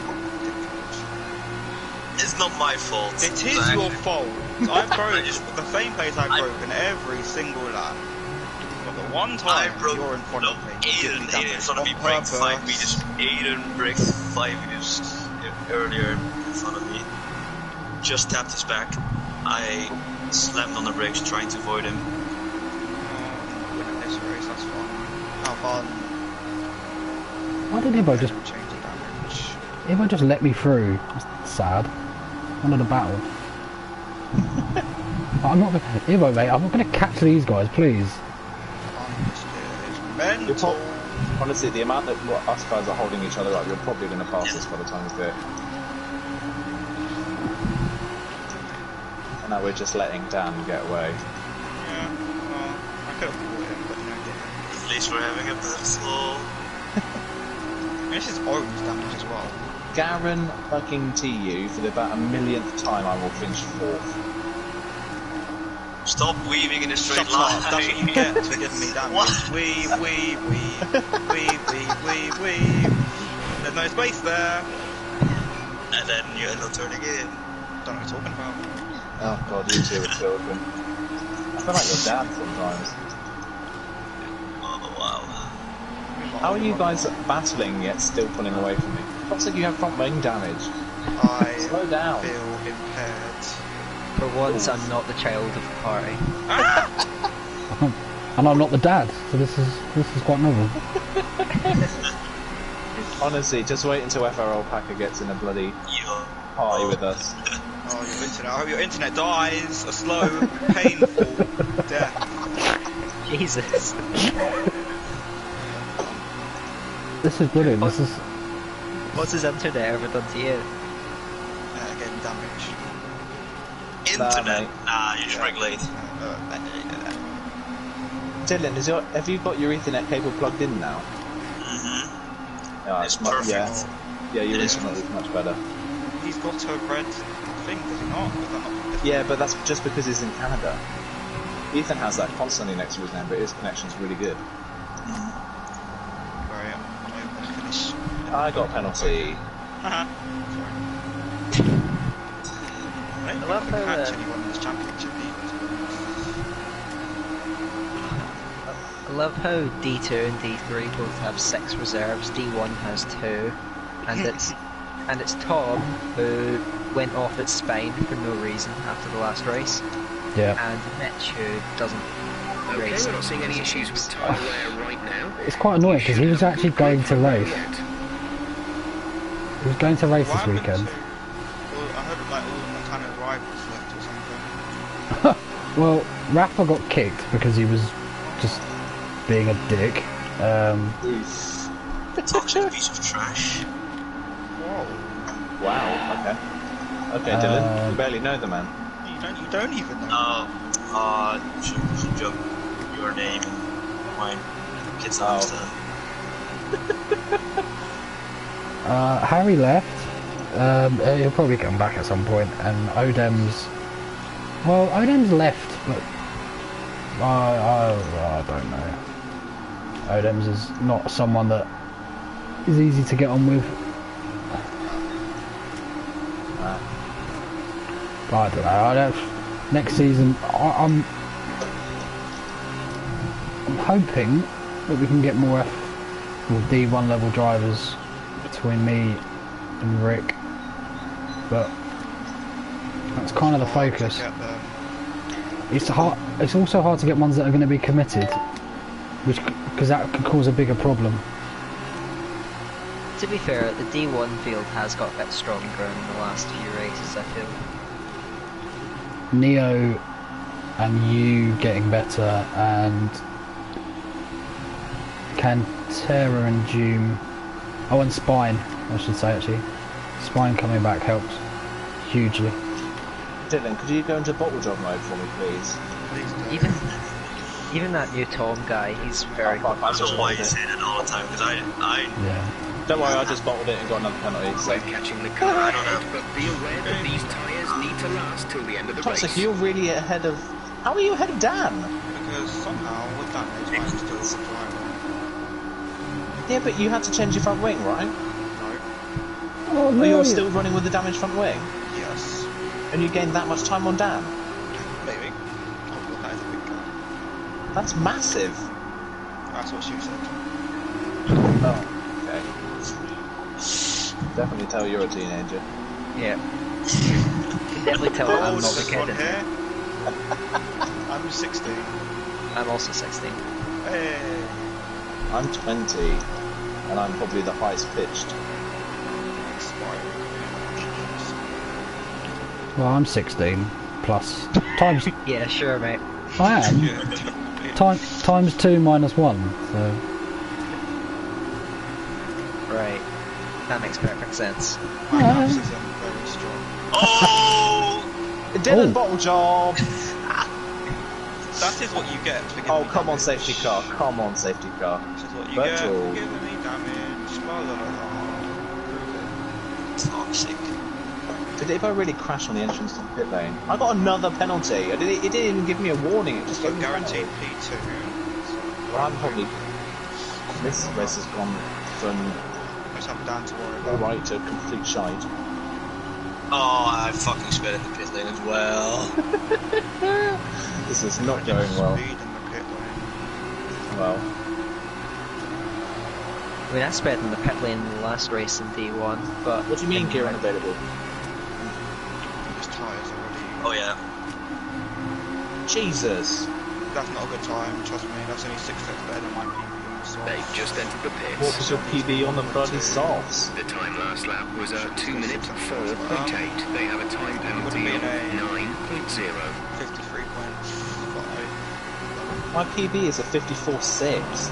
It's not my fault. It is your fault. I broke the same place I've broken every single lap. But the one time you're in front of me, Aiden in front of me braked 5 meters. Aiden braked 5 meters earlier in front of me. Just tapped his back. I slammed on the brakes trying to avoid him. Winning this race, that's fun. How fun. Why did Ibo just... Change the damage. Ibo just let me through? It's sad. One of the battle. I'm not gonna... Ibo, mate, I'm not gonna catch these guys, please. Mental. Honestly, the amount that us guys are holding each other up, you're probably going to pass us by the time we do it. And now we're just letting Dan get away. Yeah, well, I could have bought him, but no, I didn't. At least we're having a battle. This is orange damage as well. Guarantee you, for about a millionth time, I will finish 4th. Stop weaving in a straight Shut line. up, that's what you get for giving me damage. What? Weave. There's no space there. And then you end up turning in. Don't know what you're talking about. Oh god, you two are children. I feel like your dad sometimes. Oh wow. How are you guys battling yet still pulling away from me? Looks like you have front wing damage. I Slow down. feel impaired. For once, I'm not the child of the party. And I'm not the dad, so this is quite novel. Honestly, just wait until FRL Packer gets in a bloody Yo. party with us. Oh, your internet. I hope your internet dies a slow, painful death. Jesus. This is brilliant, this is... What's his internet ever done to you? Getting damage. Internet. mate. Nah, you just break late. Dylan, have you got your Ethernet cable plugged in now? Mm-hmm. Oh, It's perfect. Yeah, your It is internet is much better. He's got a red thing, does he not? Is that not Yeah, but that's just because he's in Canada. Ethan has that constantly next to his name, but his connection's really good. where I am? I'm going to finish. I got a penalty. Haha. Sorry. I don't love think I how, can catch anyone in this championship either. I love how D2 and D3 both have 6 reserves, D1 has 2, and it's Tom who went off its spine for no reason after the last race, Yeah. and Mitch who doesn't Okay, race. we're not seeing any issues with tyre wear right now. It's quite annoying because he was actually going to race. He was going to race this weekend. Well, I heard like all the Montana rivals left or something. Well, Rafa got kicked because he was just being a dick. Toxic piece of trash. Whoa. Wow, okay. Okay, Dylan, you barely know the man. You don't even know. Should joke your name, mine. Kids don't understand. Harry left. He'll probably come back at some point, and Odem's... Well, Odem's left, but... I don't know. Odem's is not someone that is easy to get on with. I don't know. Next season, I'm hoping that we can get more D1 level drivers between me and Rick, but that's kind of the focus. It's hard. It's also hard to get ones that are going to be committed, because that could cause a bigger problem. To be fair, the D1 field has got a bit stronger in the last few races, I feel. Neo and you getting better, and Cantera and Doom. Oh, and Spine, I should say actually. Spine coming back helps hugely. Dylan, could you go into bottle job mode for me, please? Even that new Tom guy, he's very good. I don't know why he's saying it all the time, because I Yeah. Don't worry, I just bottled it and got another penalty. So. We're catching the car I don't ahead, know. but be aware that these tyres need to last till the end of the Toxic, race. you're really ahead of... How are you ahead of Dan? Because somehow with damage I'm still the driver. Yeah, but you had to change your front wing, right? No. Oh But you're still running with the damaged front wing? Yes. And you gained that much time on Dan? Maybe. Oh, well, that is a big car. That's massive. That's what she said. Oh, okay. Definitely tell you're a teenager. Yeah. Can definitely tell that I'm not the This kid one in here. here. I'm 16. I'm also 16. Hey. I'm 20, and I'm probably the highest pitched. Well, I'm 16 plus times. Yeah, sure, mate. I am times 2 minus 1. So Right. That makes perfect sense. My house isn't very strong. Oh! Dylan bottle job! That is what you get for giving Oh, me come on, damage. safety car. Come on, safety car. This is what you Virtual. get for giving me damage. Blah, blah, blah, blah. Toxic. Did Ivo really crash on the entrance to the pit lane? I got another penalty. It didn't even give me a warning. It just gave me a Guaranteed penalty. P2. Well, I'm probably... This race has gone from I just have Dan to worry about. alright to complete shite. Oh, I fucking sped in the pit lane as well. This is not going well. Speed in the pit lane. Well, I mean, I sped in the pit lane in the last race in D1, but... what do you mean gear unavailable? His tyres already. Oh yeah. Jesus! That's not a good time, trust me. That's only 6 seconds better than my PB. So They've just entered the pits. What was your PB on the bloody softs? The time last lap was 2 minutes 4.8. They have a time penalty of 9.0. 53.5. My PB is a 54.6.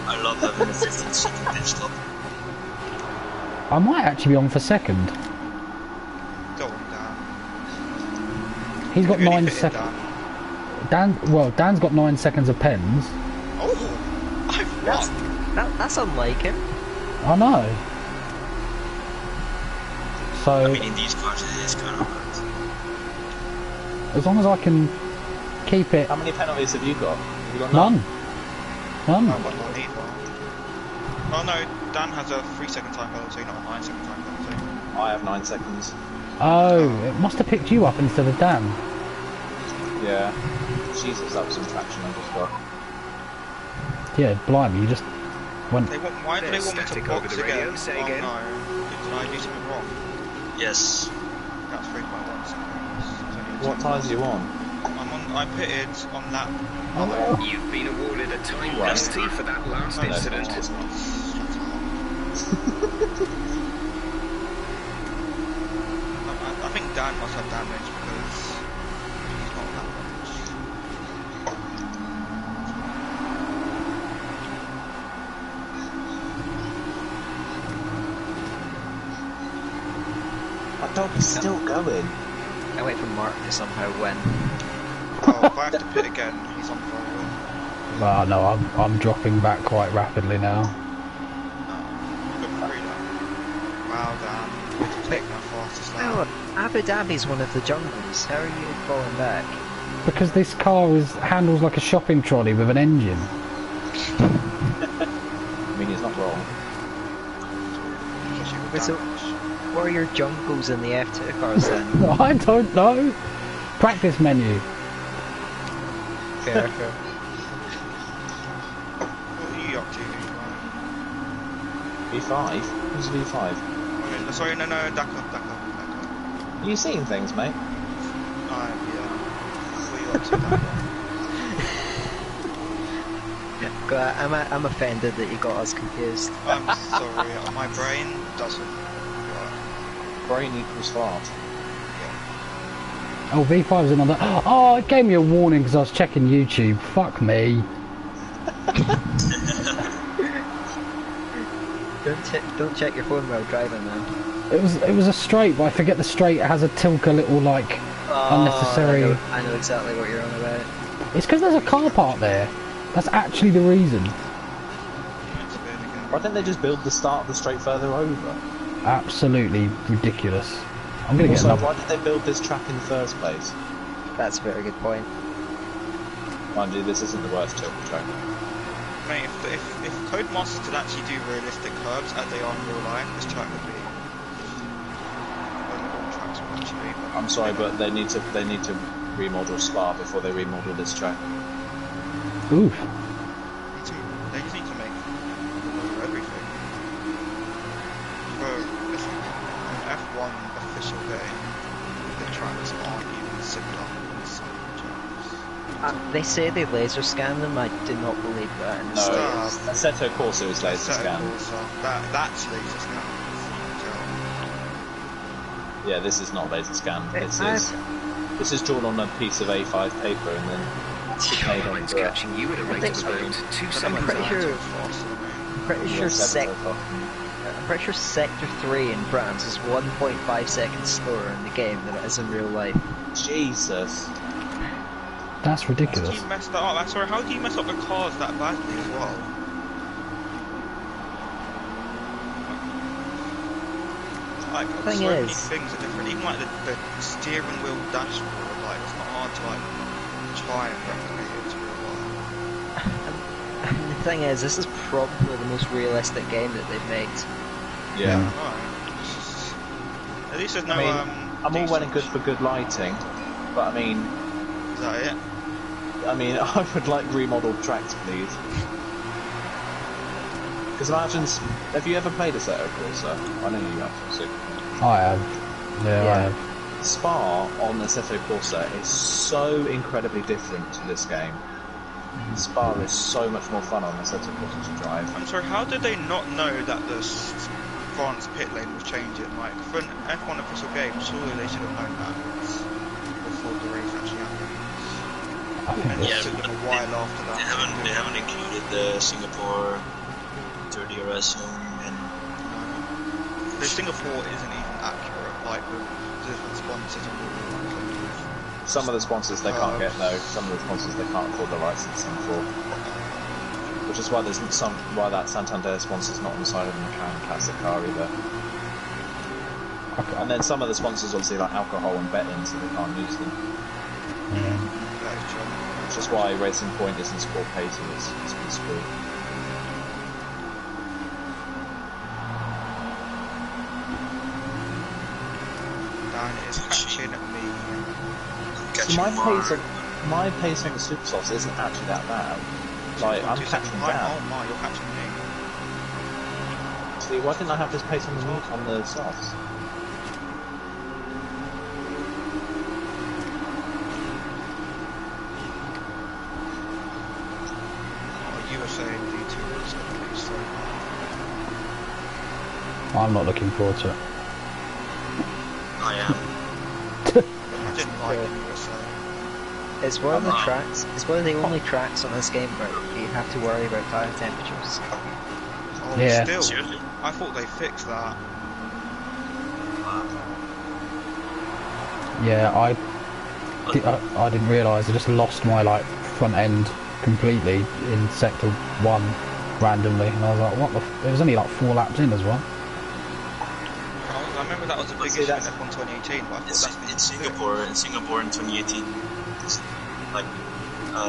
I love having a 15-second pit stop. I might actually be on for second. Go on, Dan. He's got Have you only 9 fitted seconds. Dan's got 9 seconds of pens. Oh! I've won! That's unlike him. I know. So I mean, in these cars it is kind of hard. as long as I can keep it, How many penalties have you got? Have you got none. None. I've got none either. Oh no, Dan has a 3-second time penalty, not a 9-second time penalty. I have 9 seconds. Oh, it must have picked you up instead of Dan. Yeah. Jesus, that was some traction I just got. Yeah, blimey, you just went. Why do they There's want me to static over box the radio, again? say Oh again. no, did I do something wrong? Yes. That's 3.1 seconds. What tyres are you on? I pitted on lap. You've been awarded a time Right. penalty for that last incident. I think Dan must have damage because he's not that much. My dog is still going. Can't wait for Mark to somehow win. Oh, if I have to pit again, he's on fire. Well, no, I'm dropping back quite rapidly now. Good freedom. Wow, Dan. You have to take that fastest Oh, lap. Abu Dhabi's one of the jungles. How are you falling back? Because this car handles like a shopping trolley with an engine. I mean, he's not wrong. Especially with Wait, so- damage. What are your jungles in the F2 cars then? I don't know. Practice menu. Fair. What are you up to, V5? Who's V5? okay, sorry, no, back up. Are you seeing things, mate? Yeah. What are you up to, Dan? I'm offended that you got us confused. I'm sorry, my brain doesn't work. Brain equals fart. Oh, V5's in on that. Oh, it gave me a warning because I was checking YouTube. Fuck me. Don't check your phone while driving, man. It was a straight, but I forget the straight has a Tilka little like unnecessary. I know exactly what you're on about. It's because there's a car park there. That's actually the reason. Why don't they just build the start of the straight further over? Absolutely ridiculous. I'm gonna get another. Why did they build this track in the first place? That's a very good point. Mind you, this isn't the worst Tilka track. Mate, if Codemasters could actually do realistic curves as they are in real life, this track would be. Well, all tracks would actually be. I'm sorry, but they need to remodel Spa before they remodel this track. Oof. They just need to make everything. For an F1 official game, the tracks aren't even similar in some terms. They say they laser scan them. I do not believe that. In the No, Assetto Corsa is laser scan. That's laser scan. Yeah, this is not laser scan. This is drawn on a piece of A5 paper and then made on the catching you at a rate of about 2 seconds. I'm pretty sure Sector 3 in France is 1.5 seconds slower in the game than it is in real life. Jesus. That's How ridiculous. do you mess that up? Sorry, how do you mess up the cars that badly as well? Like, so many things are different. Even like the steering wheel dashboard, like it's not hard to like try and replicate it to real life. The thing is, this is probably the most realistic game that they've made. Yeah. Right. At least there's no. I'm all well and good for good lighting, but I mean. Is that it? I mean, I would like remodeled tracks, please. Because imagine, have you ever played Assetto Corsa? I know you have, so. I have. Yeah, I have. Spa on Assetto Corsa is so incredibly different to this game. Spa is so much more fun on Assetto Corsa to drive. I'm sorry, how did they not know that the France pit lane was changing? Like, for an F1 official game, surely they should have known that before the race actually happened. And it took them a while after that. They haven't included the Singapore 30 RS zone and the Singapore isn't even accurate, like with the different sponsors and all. Some of the sponsors they can't get though. Some of the sponsors they can't afford the licensing for. Which is why there's why that Santander sponsor's not on the side of the McLaren classic car either. Okay. And then some of the sponsors obviously like alcohol and betting, so they can't use them. That is true. Which is why Racing Point isn't Sport Pacing, it's been screwed. Dan is catching me. So my pace on the super softs isn't actually that bad. Like, I'm catching down. Oh my, you're catching me. See, why didn't I have this pace on the softs? You were saying V2 was going to be slow. I'm not looking forward to it. I am. I didn't like what you were saying. It's one of the tracks. It's one of the only tracks on this game where you have to worry about tire temperatures. Oh, Yeah. still, Seriously? I thought they fixed that. Yeah, I didn't realise. I just lost my like front end completely in sector 1 randomly, and I was like, what the? It was only like 4 laps in as well. I remember that was a big issue in F1 2018, but I thought that's been In Singapore in 2018, it's like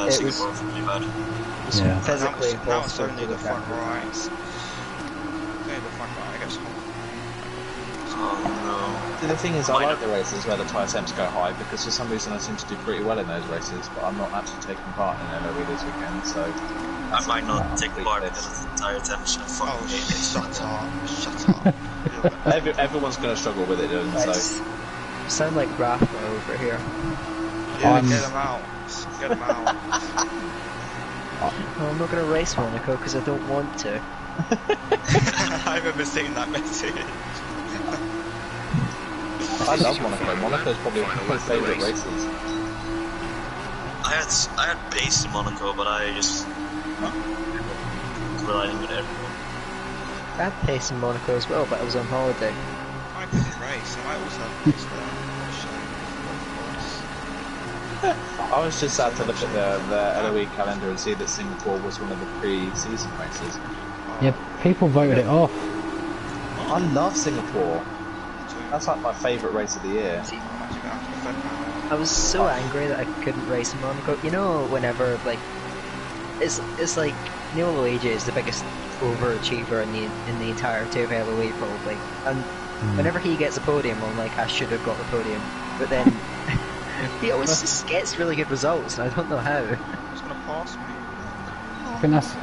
It Singapore was really bad. Yeah. Physically now it's impossible only to the front look at. right. It's only the front right, I guess. Oh See, the thing is, I like the races where the tyre temps go high because for some reason I seem to do pretty well in those races, but I'm not actually taking part in LoE this weekend, so... no. I might not take part because of the tire temperature. Oh, shut up. Everyone's going to struggle with it, so... Sound like Rafa over here. Yeah, get him out. Get him out. No, I'm not going to race Monaco because I don't want to. I remember seeing that message. I love Monaco. Monaco's probably one of my favourite races. I had pace in Monaco, but I just riding with everyone. I had pace in Monaco as well, but I was on holiday. I couldn't race, I might also have pace there. I was just sad to look at the LoE calendar and see that Singapore was one of the pre-season races. Yeah, people voted it off. I love Singapore. That's like my favourite race of the year. I was so angry that I couldn't race in Monaco. You know, whenever like it's like Neil LoE is the biggest overachiever in the entirety of LoE probably, and whenever he gets a podium, I'm like, I should have got the podium, but then he always just gets really good results, and I don't know how. He's gonna pass me. I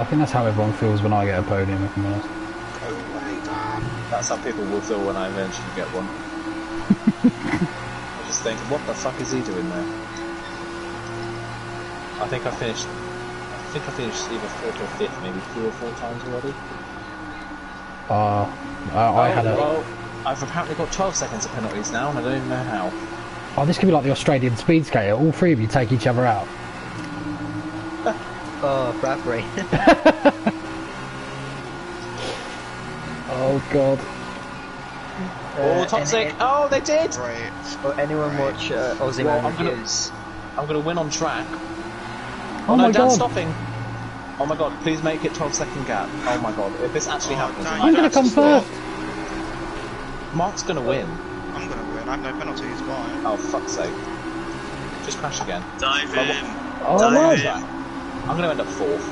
think that's how everyone feels when I get a podium, if I'm honest. That's how people will feel when I eventually get one. I just think, what the fuck is he doing there? I think I finished either 4th or 5th, maybe 3 or 4 times already. I've apparently got 12 seconds of penalties now, and I don't even know how. Oh, this could be like the Australian speed skater. All 3 of you take each other out. Oh, Bradbury. Oh god. Oh, toxic! Oh, they did! Right. Anyone watch Aussie Man Reviews? I'm gonna win on track. Oh no, my Dan's god. stopping! Oh my god, please make it 12-second gap. Oh my god, if this actually happens... Dan, I'm gonna come first! Mark's gonna win. I'm gonna win, I have no penalties, bye. Oh, fuck's sake. Just crash again. Dive in. Oh Dive no! in. I'm gonna end up 4th.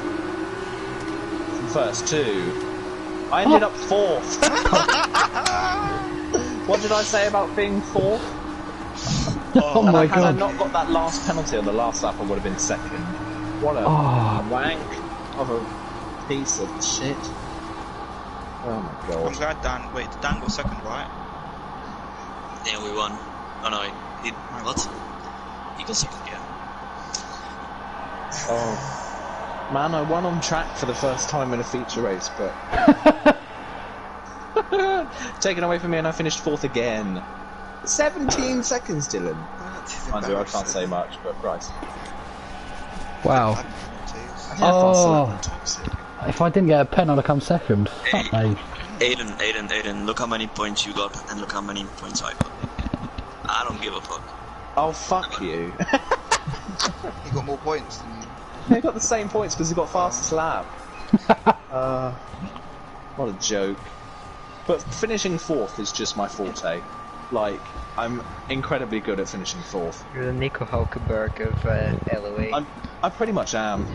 From first to... I ended up 4th! What did I say about being 4th? Oh my Had I god. not got that last penalty on the last lap, I would have been 2nd. What a wank of a piece of shit. Oh my god. I'm glad Dan, wait, Dan got 2nd, right? Yeah, we won. Oh no, he what? He got 2nd, yeah. Oh. Man, I won on track for the first time in a feature race, but... Taken away from me and I finished 4th again. 17 seconds, Dylan. Mind you, I can't say much, but Christ. Wow. Oh. If I didn't get a pen, I'd have come 2nd. Fuck me. Aiden, look how many points you got and look how many points I got. I don't give a fuck. Oh, fuck you. He got more points than you. They got the same points because he got fastest lap. What a joke. But finishing 4th is just my forte. Like, I'm incredibly good at finishing 4th. You're the Nico Hulkenberg of LoE. I pretty much am.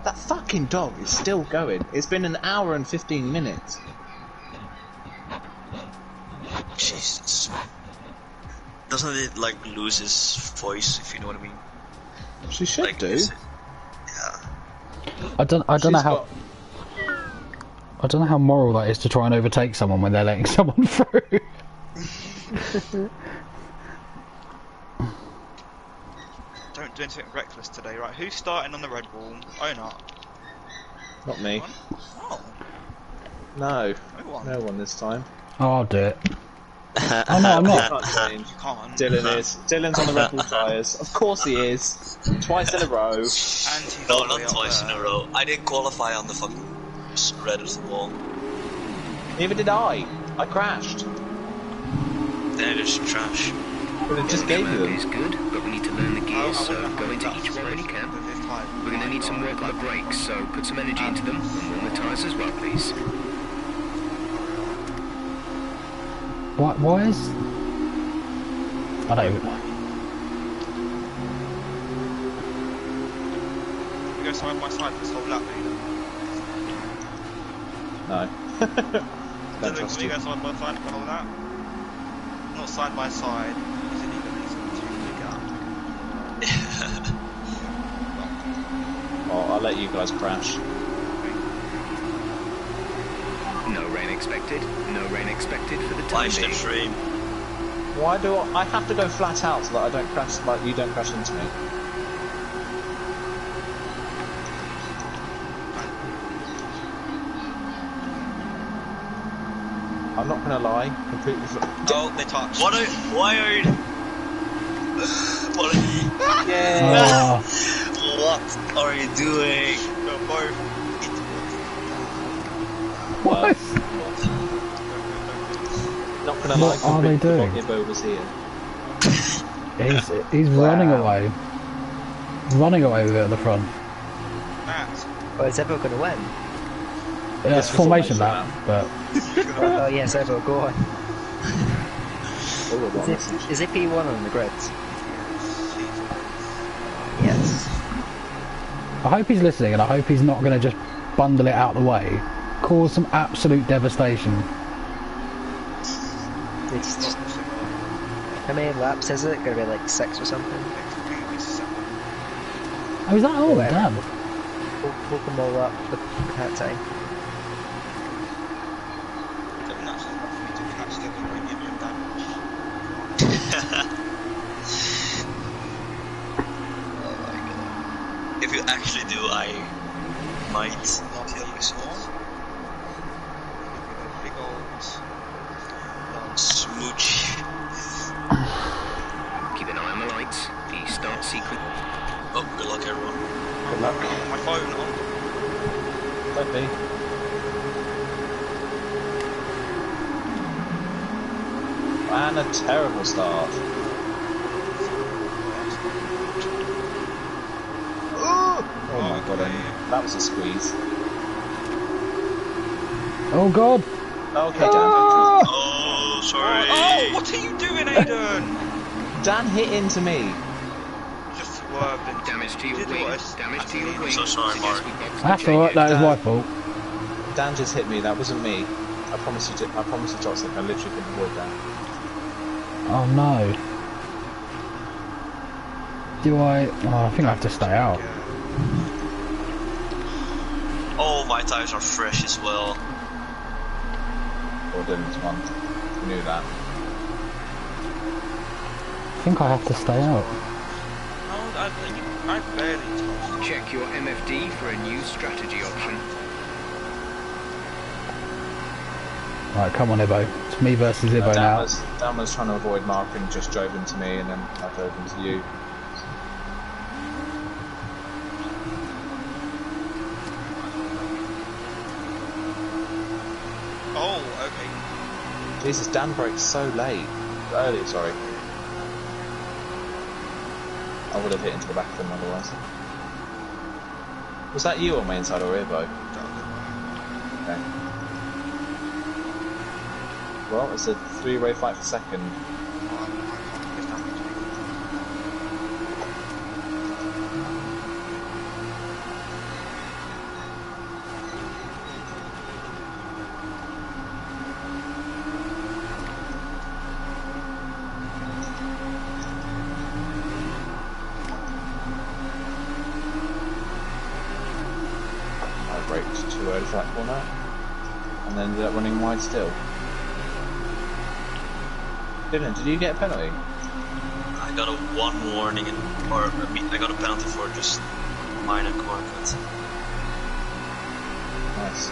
That fucking dog is still going. It's been an hour and 15 minutes. Jesus. Doesn't it, like, lose his voice, if you know what I mean? She should Like, do. Yeah. I don't know how... I don't know how moral that is to try and overtake someone when they're letting someone through. Don't do anything reckless today, right? Who's starting on the Red Bull? Oh, not. Not me. Oh, No. no one. No one this time. Oh, I'll do it. Oh no, I'm not. You can't. Dylan is. Dylan's on the Red Bull tyres. Of course he is. Twice in a row. And he's No, all the not way up twice in there. a row. I didn't qualify on the fucking red of the wall. Neither did I. I crashed. Then it is trash. But it just gave you is them. good, but we need to learn the gears, I so wouldn't go have into that each one when you can. with this type. We're going to need some work on the brakes, so put some energy into them and warm the tyres as well, please. Why is... I don't even know. We go side by side for this whole lap, mate. No. Don't Dylan, trust can we you. go side by side for the whole lap? Not side by side, because you need at least a 2 gap. Well, I'll let you guys crash. No rain expected. No rain expected for the time Live being. stream. Why do I have to go flat out so that I don't crash, like you don't crash into me? I'm not gonna lie, completely. Oh, they touched. Why are you? What? Yeah. What are you doing? You're both. What? Not gonna lie, What are they doing? Ibbo was here. He's running away. Running away with it at the front. Matt. Oh, is Evo going to win? Yeah, it's formation lap, but Oh yes, Evo, go on. Is it P1 on the grids? Yes. I hope he's listening, and I hope he's not going to just bundle it out the way, cause some absolute devastation. It's how many laps is it? Gonna be like 6 or something? Oh, is that all? Damn. We'll them all up with that time. If you actually do, I might kill you soon. Big old Smooch. Keep an eye on the lights. The start sequence. Oh, good luck, everyone. Good luck. my phone on. Don't be. And a terrible start. Oh my god, that was a squeeze. Oh god. Okay, Dan. Oh, sorry. Oh, what are you doing, Aiden? Dan hit into me. Just swerved and Damage to your did wing. what Damage to your I'm wing. so sorry, Mark. That's alright, that is my fault. Dan just hit me. That wasn't me. I promise you, Jocelyn. I literally couldn't avoid that. Oh no. Do I... Oh, I think I have to stay out. Oh, my tires are fresh as well. Or Dylan's one. You knew that. I think I have to stay out. No, I barely touched. Check your MFD for a new strategy option. Right, come on Ibbo. It's me versus Ibbo now. Dan was trying to avoid Mark and just drove into me, and then I drove into you. Oh, okay. Jesus, Dan braked so late. Early, sorry. I would have hit into the back of him otherwise. Was that you on my inside or Ibbo? Okay. Well, it's a three-way fight for second. I braked too early for that corner, and then ended up running wide still. Dylan, did you get a penalty? I got a 1 warning, I got a penalty for just minor corner cuts. Nice.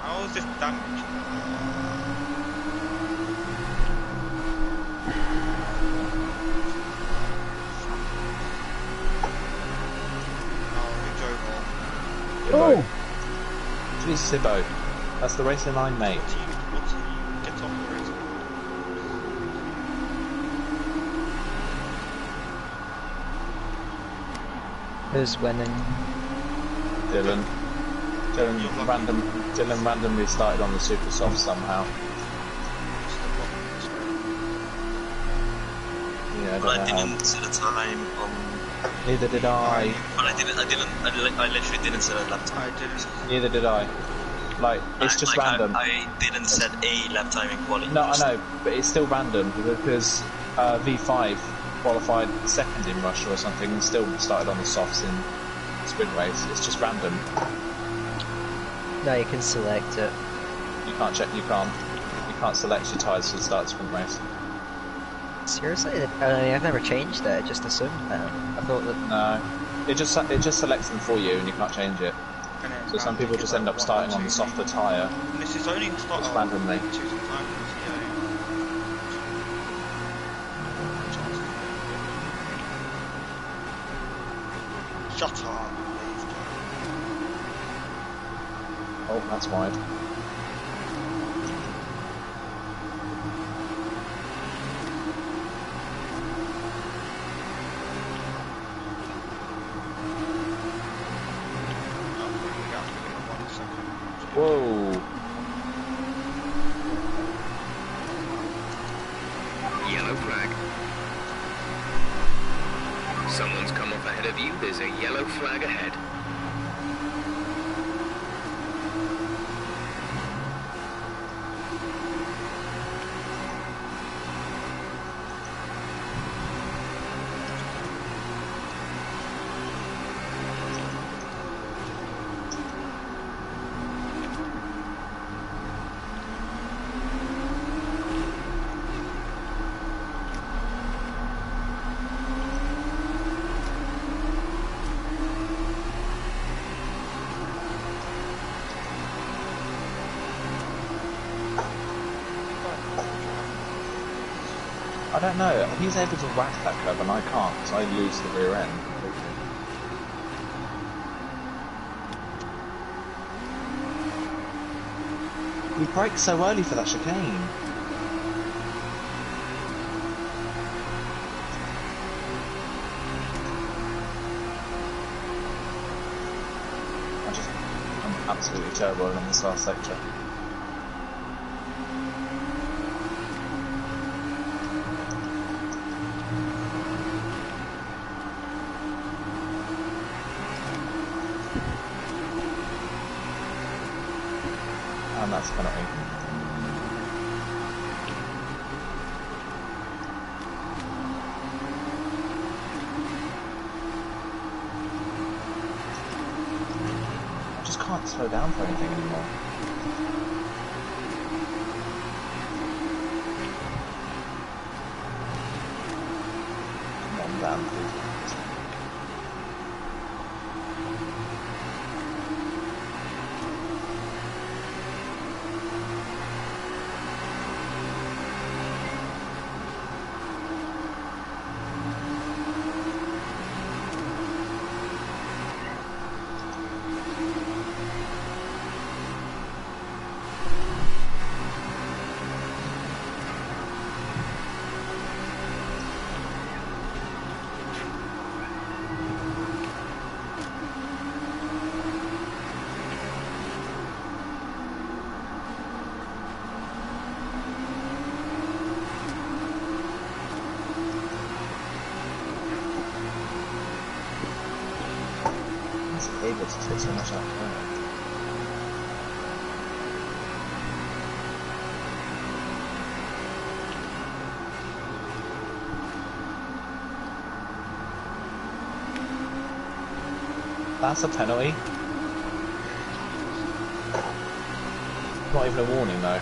How is this damage? Oh! Jesus, Ibbo. That's the racing line, mate. Get off the race. Who's winning? Dylan. Dylan randomly started on the super soft somehow. Yeah, I But I don't know didn't set a time on. how. Neither did I. But I literally didn't set a lap time. I didn't. Neither did I. Like, it's just random. I didn't set a lap time in quality. No, I know, but it's still random because V5 qualified second in Russia or something and still started on the softs in sprint race. It's just random. No, you can select it. You can't check. You can't select your tyres to start the sprint race. Seriously? I mean, I've never changed it, I just assumed that. I thought that... No, it just selects them for you and you can't change it. And then So some people just end up starting on the softer tyre. And this is only start Just randomly. choosing time. Shut up. Oh, that's wide. Whoa! Yellow flag. Someone's come off ahead of you. There's a yellow flag ahead. I don't know, he's able to whack that curb and I can't, because I lose the rear end completely. We braked so early for that chicane. I'm absolutely terrible in this last sector. And that's a penalty. I just can't slow down for anything anymore. Come on, down, please. Able to take so much out of it. That's a penalty. Not even a warning though.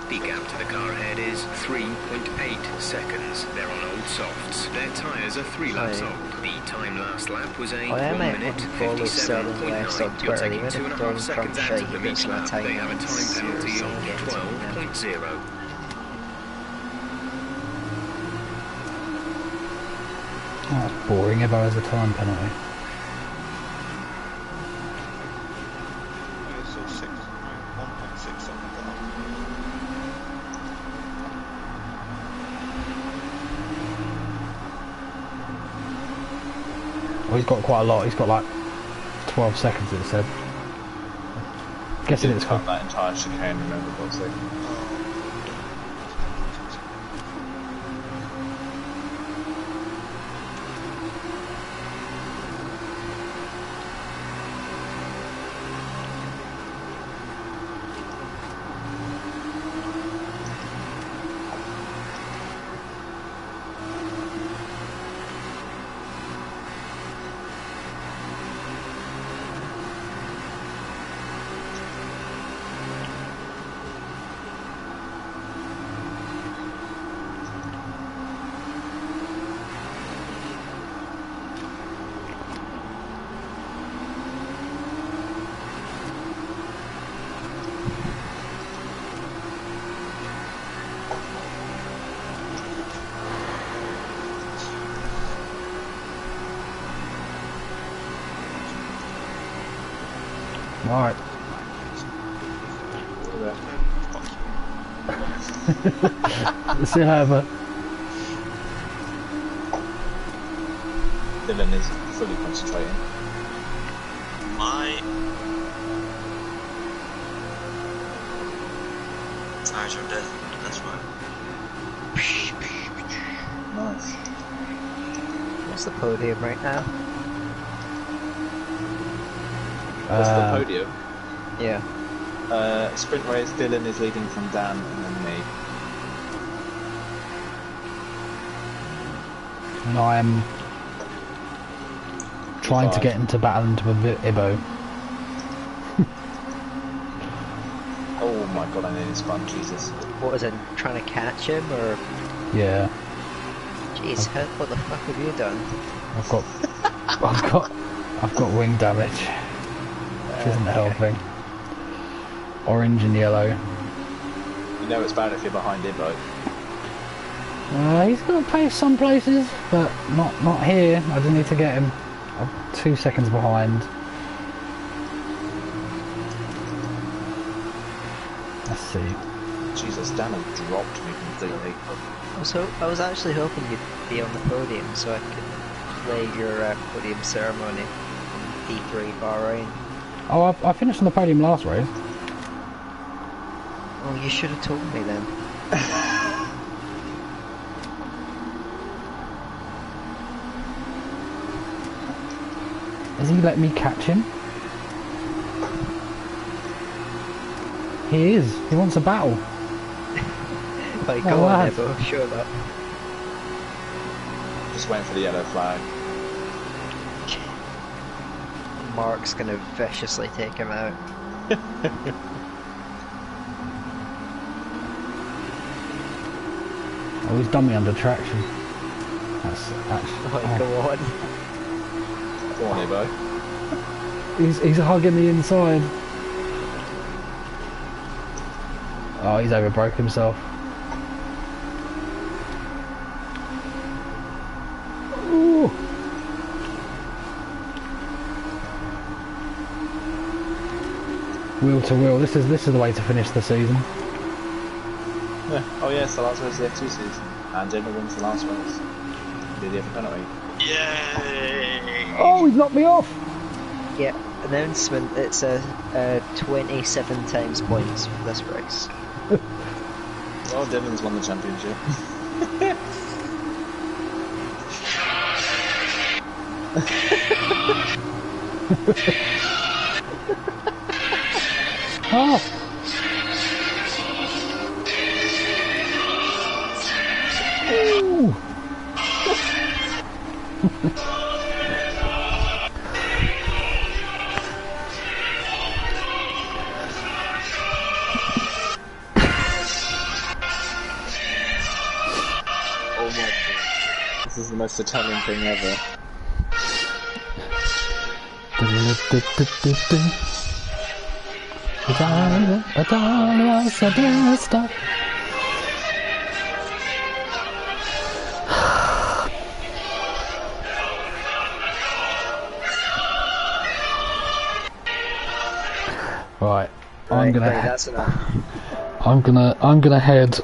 The gap to the car ahead is 3.8 seconds. They're on old softs. Their tyres are 3 laps old. The time last lap was a 1 minute 57.9. You're taking 2.5 seconds out of them each lap. They have a time penalty of 12.0. Oh, that's boring if I was a time penalty. Well, he's got quite a lot. He's got like 12 seconds, it said. Guessing it's cut that entire chicane, remember, what's it? Alright. See you later. Dylan is fully concentrating. My tires are dead, that's why. Nice. What's the podium right now? What's the podium? Yeah. Sprint race, Dylan is leading from Dan and then me. And I am trying to get into Battleland with Ibo. Oh my god, I nearly spun, Jesus. What is it? Trying to catch him or? Yeah. Jeez, what the fuck have you done? I've got wing damage, which isn't helping. Orange and yellow. You know it's bad if you're behind Ibo. He's got pace some places, but not here. I just need to get him. I'm 2 seconds behind. Let's see. Jesus, Dan has dropped me completely. I was actually hoping you'd be on the podium so I could play your podium ceremony in P3 Bahrain. Oh, I finished on the podium last race. Oh, you should have told me then. Has he let me catch him? He is. He wants a battle. Like, go on, Evo, show that. Just waiting for the yellow flag. Mark's gonna viciously take him out. Oh, he's done me under traction. That's actually... Go on. Go on, Ibo. He's hugging the inside. Oh, he's overbroke himself. Ooh. Wheel to wheel. This is the way to finish the season. Yeah. Oh yeah, it's the last race of the F2 season. And Dylan wins the last race. Did he have a penalty? Yay! Oh, he's knocked me off! Yeah, announcement, it's 27 times points for this race. Well, Dylan's won the championship. Oh! Ooh. Oh my god. This is the most Italian thing ever. Right, Right, that's enough. I'm gonna head